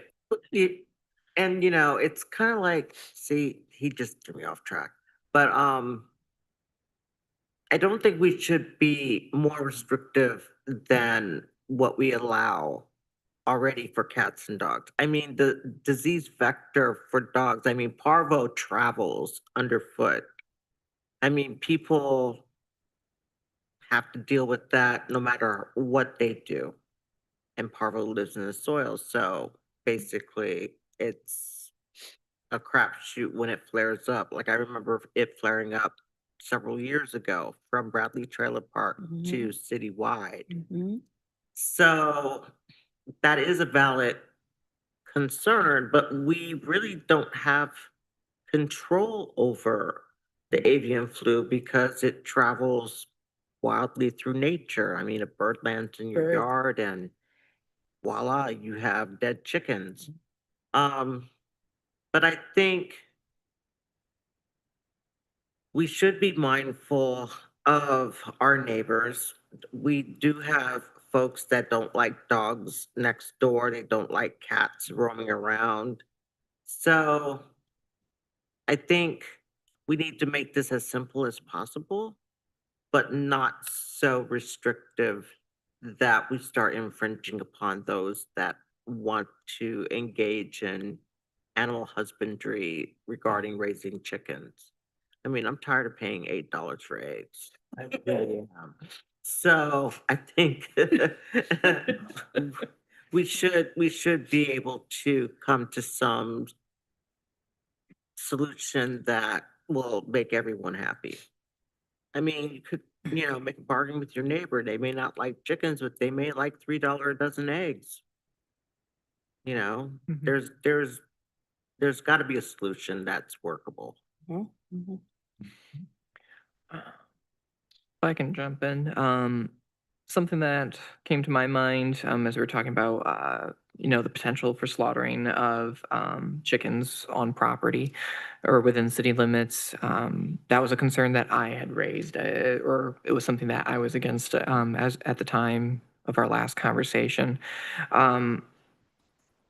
And you know, it's kind of like, see, he just threw me off track. But I don't think we should be more restrictive than what we allow already for cats and dogs. I mean, the disease vector for dogs, I mean, parvo travels underfoot. I mean, people have to deal with that no matter what they do. And parvo lives in the soil. So basically, it's a crapshoot when it flares up. Like I remember it flaring up several years ago from Bradley Trailer Park to citywide. So that is a valid concern, but we really don't have control over the avian flu because it travels wildly through nature. I mean, a bird lands in your yard and voila, you have dead chickens. But I think we should be mindful of our neighbors. We do have folks that don't like dogs next door. They don't like cats roaming around. So I think we need to make this as simple as possible, but not so restrictive that we start infringing upon those that want to engage in animal husbandry regarding raising chickens. I mean, I'm tired of paying $8 for eggs. I really am. So I think we should be able to come to some solution that will make everyone happy. I mean, you could, you know, make a bargain with your neighbor. They may not like chickens, but they may like $3 a dozen eggs. You know, there's got to be a solution that's workable. If I can jump in, something that came to my mind as we were talking about, you know, the potential for slaughtering of chickens on property or within city limits. That was a concern that I had raised, or it was something that I was against as at the time of our last conversation.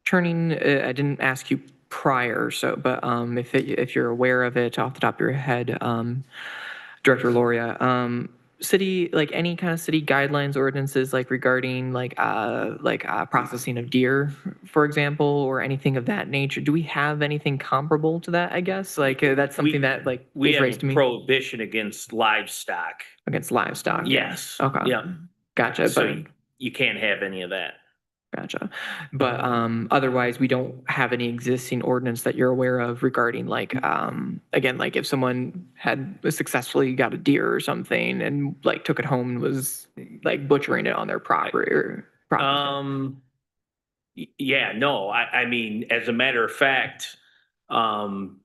Turning, I didn't ask you prior, so but if you're aware of it off the top of your head, Director Loria, city, like any kind of city guidelines, ordinances, like regarding processing of deer, for example, or anything of that nature. Do we have anything comparable to that, I guess? Like that's something that like We was have raised to me prohibition against livestock. against livestock. Yes. Okay. Yeah. Gotcha. So But you can't have any of that. Gotcha. But otherwise, we don't have any existing ordinance that you're aware of regarding like, again, like if someone had successfully got a deer or something and like took it home and was like butchering it on their property or property. Yeah, no, I mean, as a matter of fact, I'm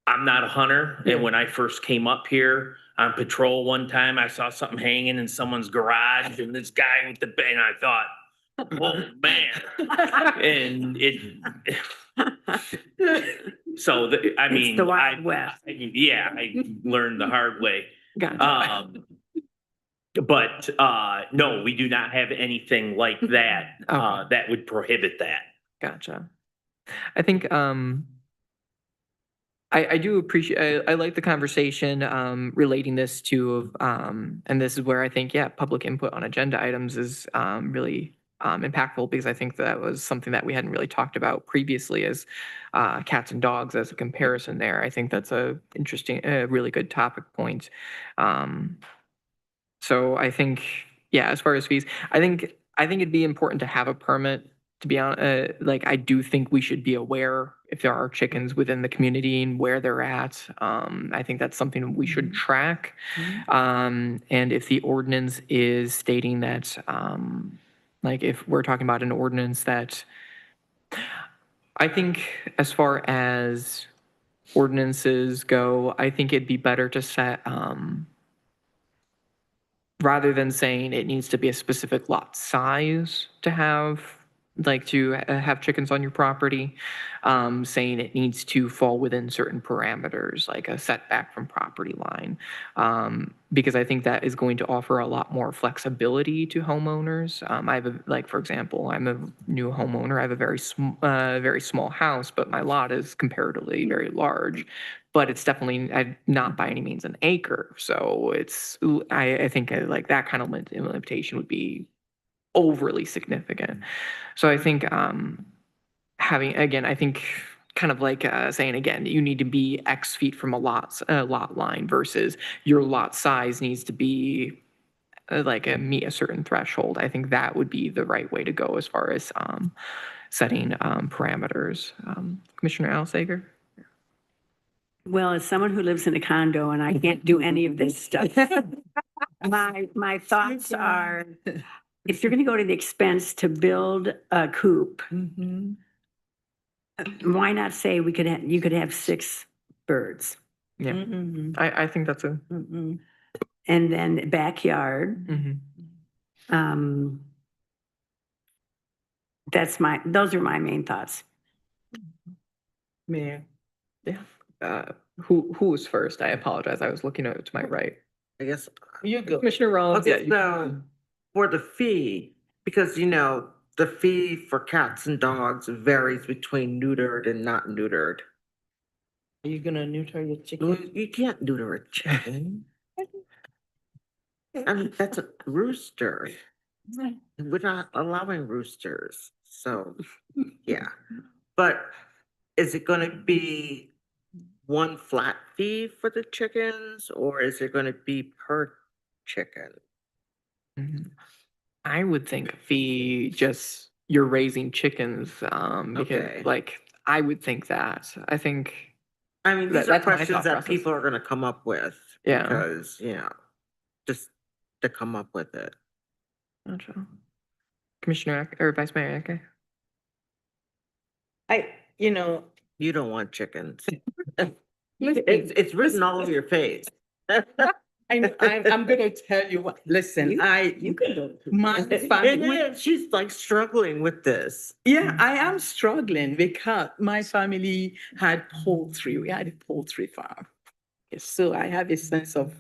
not a hunter. And when I first came up here on patrol one time, I saw something hanging in someone's garage and this guy with the, and I thought, oh man. And it, So I mean, the Wild West. Yeah, I learned the hard way. Gotcha. But no, we do not have anything like that that would prohibit that. Gotcha. I think I do appreciate I like the conversation relating this to and this is where I think public input on agenda items is really impactful, because I think that was something that we hadn't really talked about previously as cats and dogs as a comparison there. I think that's a interesting, really good topic point. So I think, as far as fees, I think it'd be important to have a permit. To be honest, like I do think we should be aware if there are chickens within the community and where they're at. I think that's something we should track. And if the ordinance is stating that, like if we're talking about an ordinance that, I think as far as ordinances go, I think it'd be better to set, rather than saying it needs to be a specific lot size to have, like to have chickens on your property, saying it needs to fall within certain parameters, like a setback from property line. Because I think that is going to offer a lot more flexibility to homeowners. I have like, for example, I'm a new homeowner. I have a very small house, but my lot is comparatively very large. But it's definitely not by any means an acre. So it's, I think like that kind of limitation would be overly significant. So I think having, again, I think kind of like saying again, you need to be X feet from a lot line versus your lot size needs to be meet a certain threshold. I think that would be the right way to go as far as setting parameters. Commissioner Alsager? Well, as someone who lives in a condo and I can't do any of this stuff, my thoughts are, if you're going to go to the expense to build a coop, why not say you could have 6 birds? Yeah, I think that's a. And then backyard. Those are my main thoughts. Mayor. Yeah. Who was first? I apologize. I was looking to my right. I guess. You go. Commissioner Rollins. Okay, so for the fee, because the fee for cats and dogs varies between neutered and not neutered. Are you gonna neuter your chicken? You can't neuter a chicken. I mean, that's a rooster. We're not allowing roosters. So, yeah. But is it going to be one flat fee for the chickens, or is it going to be per chicken? I would think a fee, just you're raising chickens, because like I would think that. I think. I mean, these are that's my questions thought that process. people are going to come up with. Yeah. Because, just to come up with it. Gotcha. Commissioner or Vice Mayor Eke? You don't want chickens. Listen. It's written all over your face. I'm gonna tell you what, listen, You can go. my family. Yeah, she's like struggling with this. Yeah, I am struggling because my family had poultry. We had a poultry farm. So I have a sense of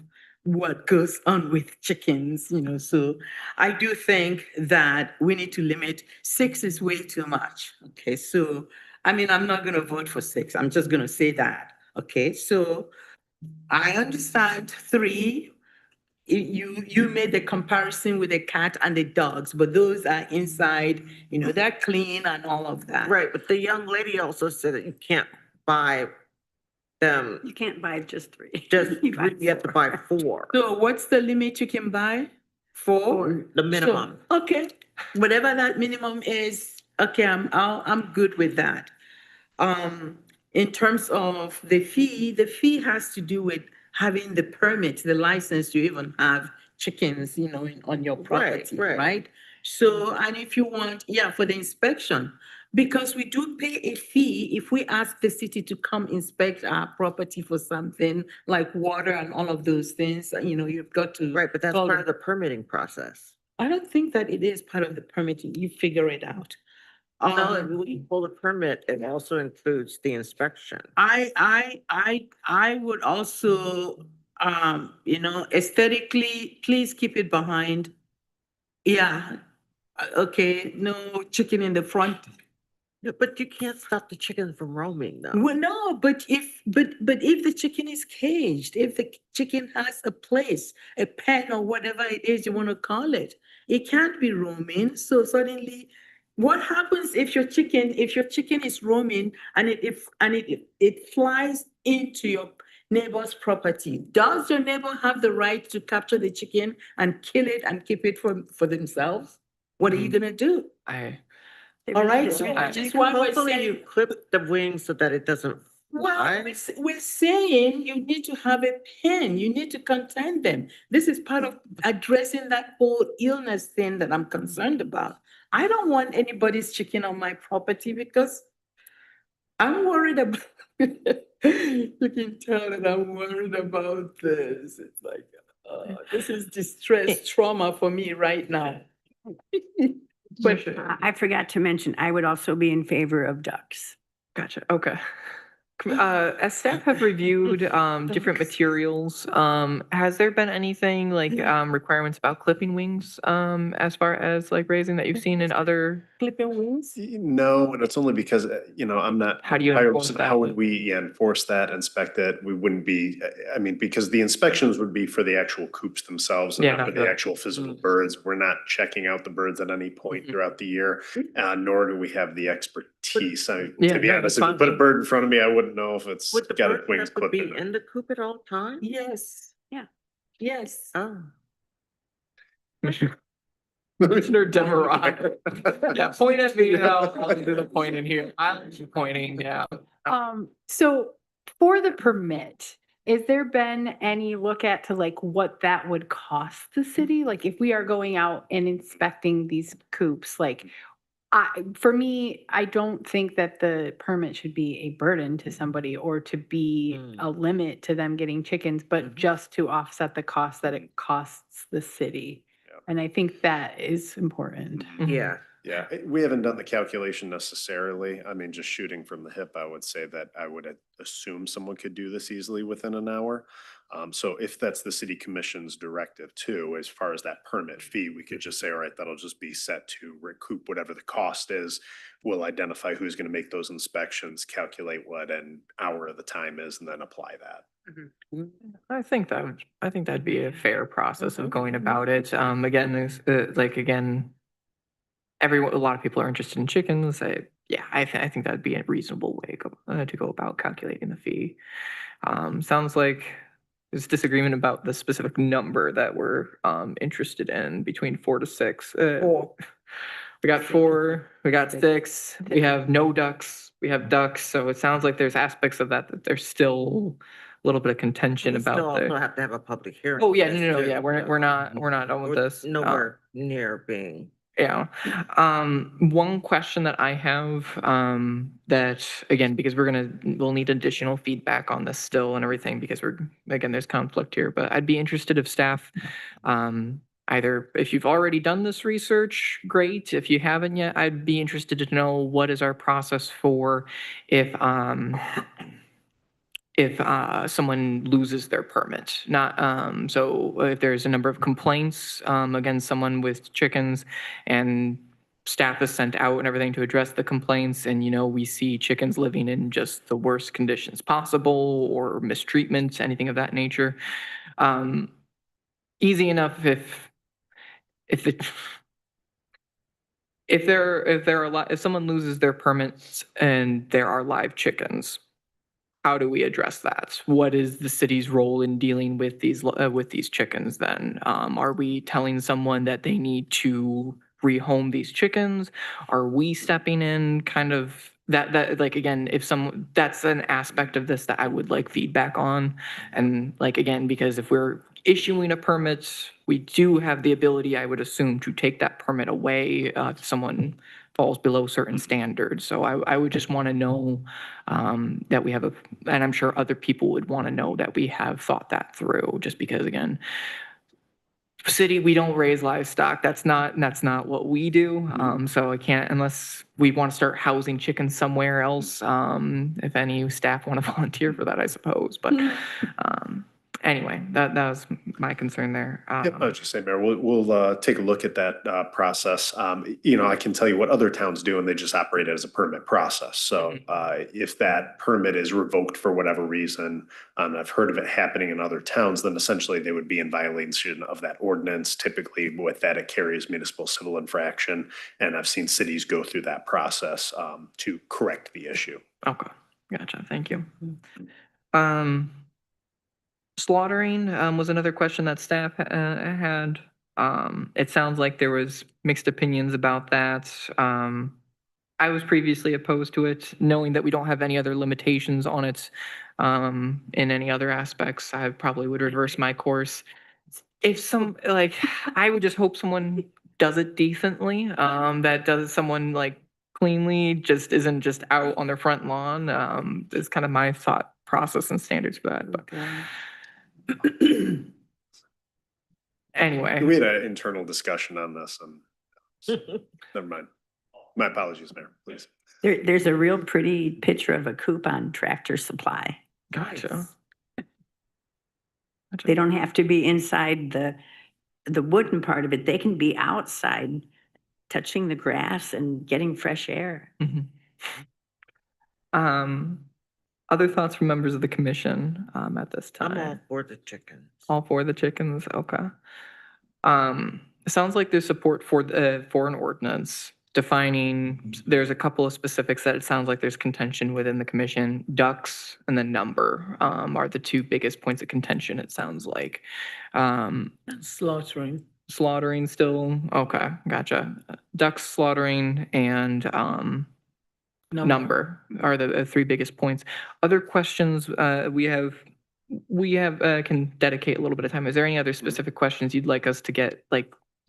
what goes on with chickens, so I do think that we need to limit. 6 is way too much. Okay, so I mean, I'm not gonna vote for 6. I'm just gonna say that. Okay, so I understand 3. You made the comparison with the cat and the dogs, but those are inside, they're clean and all of that. Right, but the young lady also said that you can't buy them. You can't buy just 3. Just you have to buy 4. So what's the limit you can buy? 4? The minimum. So, okay, whatever that minimum is, okay, I'm good with that. In terms of the fee has to do with having the permit, the license to even have chickens, on your property, right? So, and if you want, for the inspection, because we do pay a fee if we ask the city to come inspect our property for something like water and all of those things, you've got to. Right, but that's part of the permitting process. I don't think that it is part of the permitting. You figure it out. No, when you pull the permit, it also includes the inspection. I would also, aesthetically, please keep it behind. Yeah, okay, no chicken in the front. Yeah, but you can't stop the chickens from roaming though. Well, no, but if the chicken is caged, if the chicken has a place, a pen or whatever it is you want to call it, it can't be roaming. So suddenly, what happens if your chicken is roaming and it flies into your neighbor's property? Does your neighbor have the right to capture the chicken and kill it and keep it for themselves? What are you gonna do? All right, so just why we're Hopefully saying. you clip the wings so that it doesn't Well, fly. we're saying you need to have a pen, you need to contain them. This is part of addressing that whole illness thing that I'm concerned about. I don't want anybody's chicken on my property because I'm worried about, you can tell that I'm worried about this. It's like, this is distress, trauma for me right now. But I forgot to mention, I would also be in favor of ducks. Gotcha, okay. As staff have reviewed different materials, has there been anything like requirements about clipping wings as far as like raising that you've seen in other? Clipping wings? No, and it's only because, I'm not. How do you entirely enforce certain that? How would we enforce that, inspect it? We wouldn't be, I mean, because the inspections would be for the actual coops themselves and Yeah, not for not the the- actual physical birds. We're not checking out the birds at any point throughout the year, nor do we have the expertise. Yeah, To be no, honest, if fine. you put a bird in front of me, I wouldn't know if it's Would the got its bird wings have to clipped be in it. in the coop at all times? Yes. Yeah. Yes. Oh. Commissioner Demerara. Yeah, point at me, I'll do the point in here. I'm pointing, yeah. So for the permit, has there been any look at to like what that would cost the city? Like if we are going out and inspecting these coops, like for me, I don't think that the permit should be a burden to somebody or to be a limit to them getting chickens, but just to offset the cost that it costs the city. And I think that is important. Yeah. Yeah, we haven't done the calculation necessarily. I mean, just shooting from the hip, I would say that I would assume someone could do this easily within an hour. So if that's the city commission's directive too, as far as that permit fee, we could just say, all right, that'll just be set to recoup whatever the cost is. We'll identify who's going to make those inspections, calculate what an hour of the time is, and then apply that. I think that'd be a fair process of going about it. Again, there's a lot of people are interested in chickens. I think that'd be a reasonable way to go about calculating the fee. Sounds like there's disagreement about the specific number that we're interested in between 4 to 6. We got 4, we got 6, we have no ducks, we have ducks. So it sounds like there's aspects of that there's still a little bit of contention We still about also the. have to have a public hearing. Oh, yeah, for this, no, too. yeah, we're not done with this. Nowhere near being. Yeah. One question that I have, that again, because we'll need additional feedback on this still and everything, because there's conflict here, but I'd be interested if staff, either if you've already done this research, great. If you haven't yet, I'd be interested to know what is our process for if someone loses their permit. Not so if there's a number of complaints against someone with chickens and staff is sent out and everything to address the complaints, and we see chickens living in just the worst conditions possible or mistreatment, anything of that nature. Easy enough if someone loses their permits and there are live chickens, how do we address that? What is the city's role in dealing with these chickens then? Are we telling someone that they need to rehome these chickens? Are we stepping in kind of that like, again, that's an aspect of this that I would like feedback on. And like, again, because if we're issuing a permit, we do have the ability, I would assume, to take that permit away if someone falls below certain standards. So I would just want to know that we have and I'm sure other people would want to know that we have thought that through, just because, again, city, we don't raise livestock. That's not what we do. So I can't, unless we want to start housing chickens somewhere else. If any staff want to volunteer for that, I suppose. But anyway, that was my concern there. Yep, I was just saying, Mayor, we'll take a look at that process. I can tell you what other towns do, and they just operate it as a permit process. So if that permit is revoked for whatever reason, I've heard of it happening in other towns, then essentially they would be in violation of that ordinance. Typically with that, it carries municipal civil infraction, and I've seen cities go through that process to correct the issue. Okay, gotcha. Thank you. Slaughtering was another question that staff had. It sounds like there was mixed opinions about that. I was previously opposed to it, knowing that we don't have any other limitations on it in any other aspects. I probably would reverse my course. If I would just hope someone does it decently, that does someone cleanly, just isn't just out on their front lawn. Is kind of my thought process and standards for that. But anyway. We had an internal discussion on this and never mind. My apologies, Mayor, please. There's a real pretty picture of a coop on Tractor Supply. Gotcha. They don't have to be inside the wooden part of it. They can be outside touching the grass and getting fresh air. Other thoughts from members of the commission at this time? I'm all for the chickens. All for the chickens, okay. It sounds like there's support for an ordinance defining, there's a couple of specifics that it sounds like there's contention within the commission. Ducks and the number are the two biggest points of contention, it sounds like. Slaughtering. Slaughtering still, okay, gotcha. Ducks, slaughtering, and number are the three biggest points. Other questions we have can dedicate a little bit of time. Is there any other specific questions you'd like us to get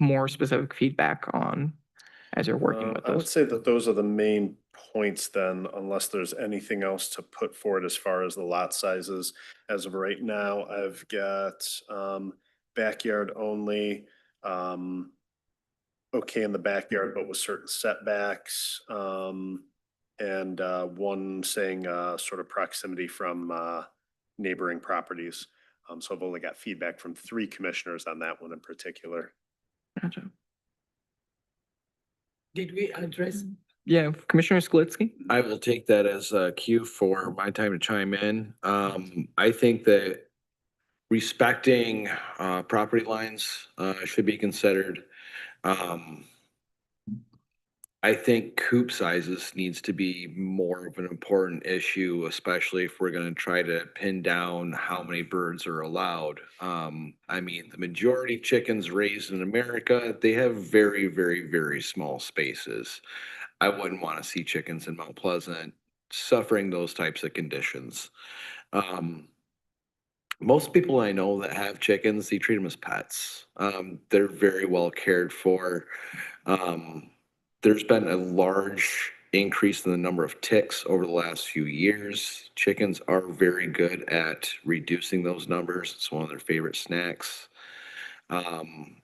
more specific feedback on as you're working with I would those? say that those are the main points then, unless there's anything else to put forward as far as the lot sizes. As of right now, I've got backyard only, okay in the backyard, but with certain setbacks. And one saying sort of proximity from neighboring properties. So I've only got feedback from 3 commissioners on that one in particular. Gotcha. Did we address? Yeah, Commissioner Sklitsky? I will take that as a cue for my time to chime in. I think that respecting property lines should be considered. I think coop sizes needs to be more of an important issue, especially if we're gonna try to pin down how many birds are allowed. I mean, the majority chickens raised in America, they have very, very, very small spaces. I wouldn't want to see chickens in Mount Pleasant suffering those types of conditions. Most people I know that have chickens, they treat them as pets. They're very well cared for. There's been a large increase in the number of ticks over the last few years. Chickens are very good at reducing those numbers. It's one of their favorite snacks.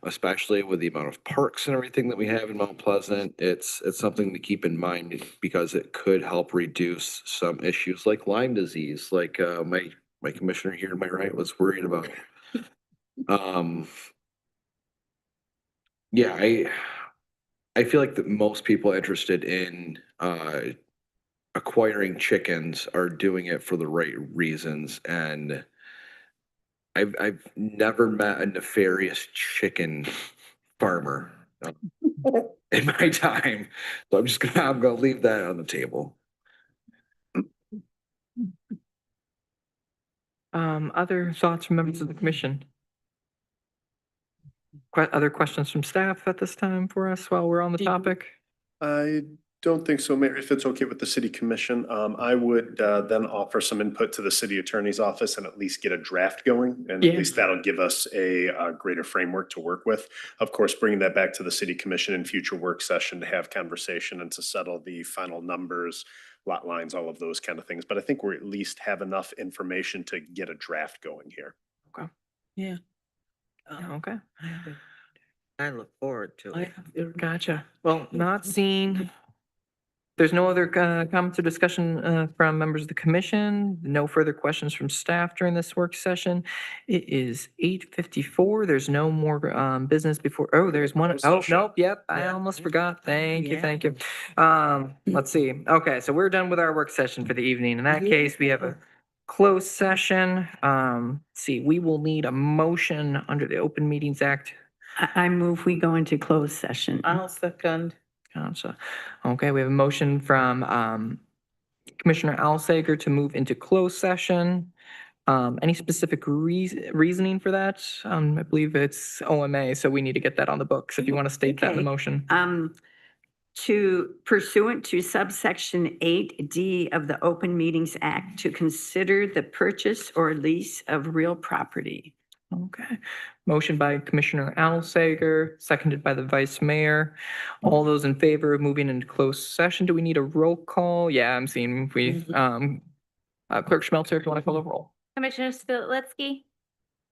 Especially with the amount of parks and everything that we have in Mount Pleasant, it's something to keep in mind because it could help reduce some issues like Lyme disease, like my commissioner here to my right was worried about. Yeah, I feel like that most people interested in acquiring chickens are doing it for the right reasons, and I've never met a nefarious chicken farmer in my time, so I'm gonna leave that on the table. Other thoughts from members of the commission? Other questions from staff at this time for us while we're on the topic? I don't think so, Mayor. If it's okay with the city commission, I would then offer some input to the city attorney's office and at least get a draft going. And at least that'll give us a greater framework to work with. Of course, bringing that back to the city commission in future work session to have conversation and to settle the final numbers, lot lines, all of those kind of things. But I think we at least have enough information to get a draft going here. Okay. Yeah. Okay. I look forward to it. Gotcha. Well, not seeing. There's no other comments or discussion from members of the commission. No further questions from staff during this work session. It is 8:54. There's no more business before. Oh, there's one. Oh, nope. Yep. I almost forgot. Thank you. Thank you. Let's see. Okay, so we're done with our work session for the evening. In that case, we have a closed session. Let's see, we will need a motion under the Open Meetings Act. I move we go into closed session. I'll second. Gotcha. Okay, we have a motion from Commissioner Alsager to move into closed session. Any specific reasoning for that? I believe it's OMA, so we need to get that on the books if you want to state that in the Okay. motion. To pursuant to subsection 8D of the Open Meetings Act, to consider the purchase or lease of real property. Okay. Motion by Commissioner Alsager, seconded by the Vice Mayor. All those in favor of moving into closed session, do we need a roll call? Yeah, I'm seeing we, Clerk Schmelzer, if you want to call the roll. Commissioner Spitalitsky,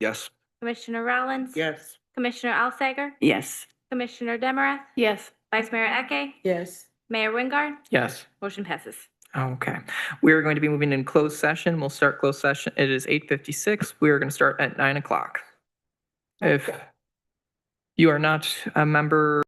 Yes. Commissioner Rollins. Yes. Commissioner Alsager, Yes. Commissioner Demarath, Yes. Vice Mayor Eke, Yes. Mayor Wingard, Yes. motion passes. Okay. We are going to be moving in closed session. We'll start closed session. It is 8:56. We are going to start at 9 o'clock. If you are not a member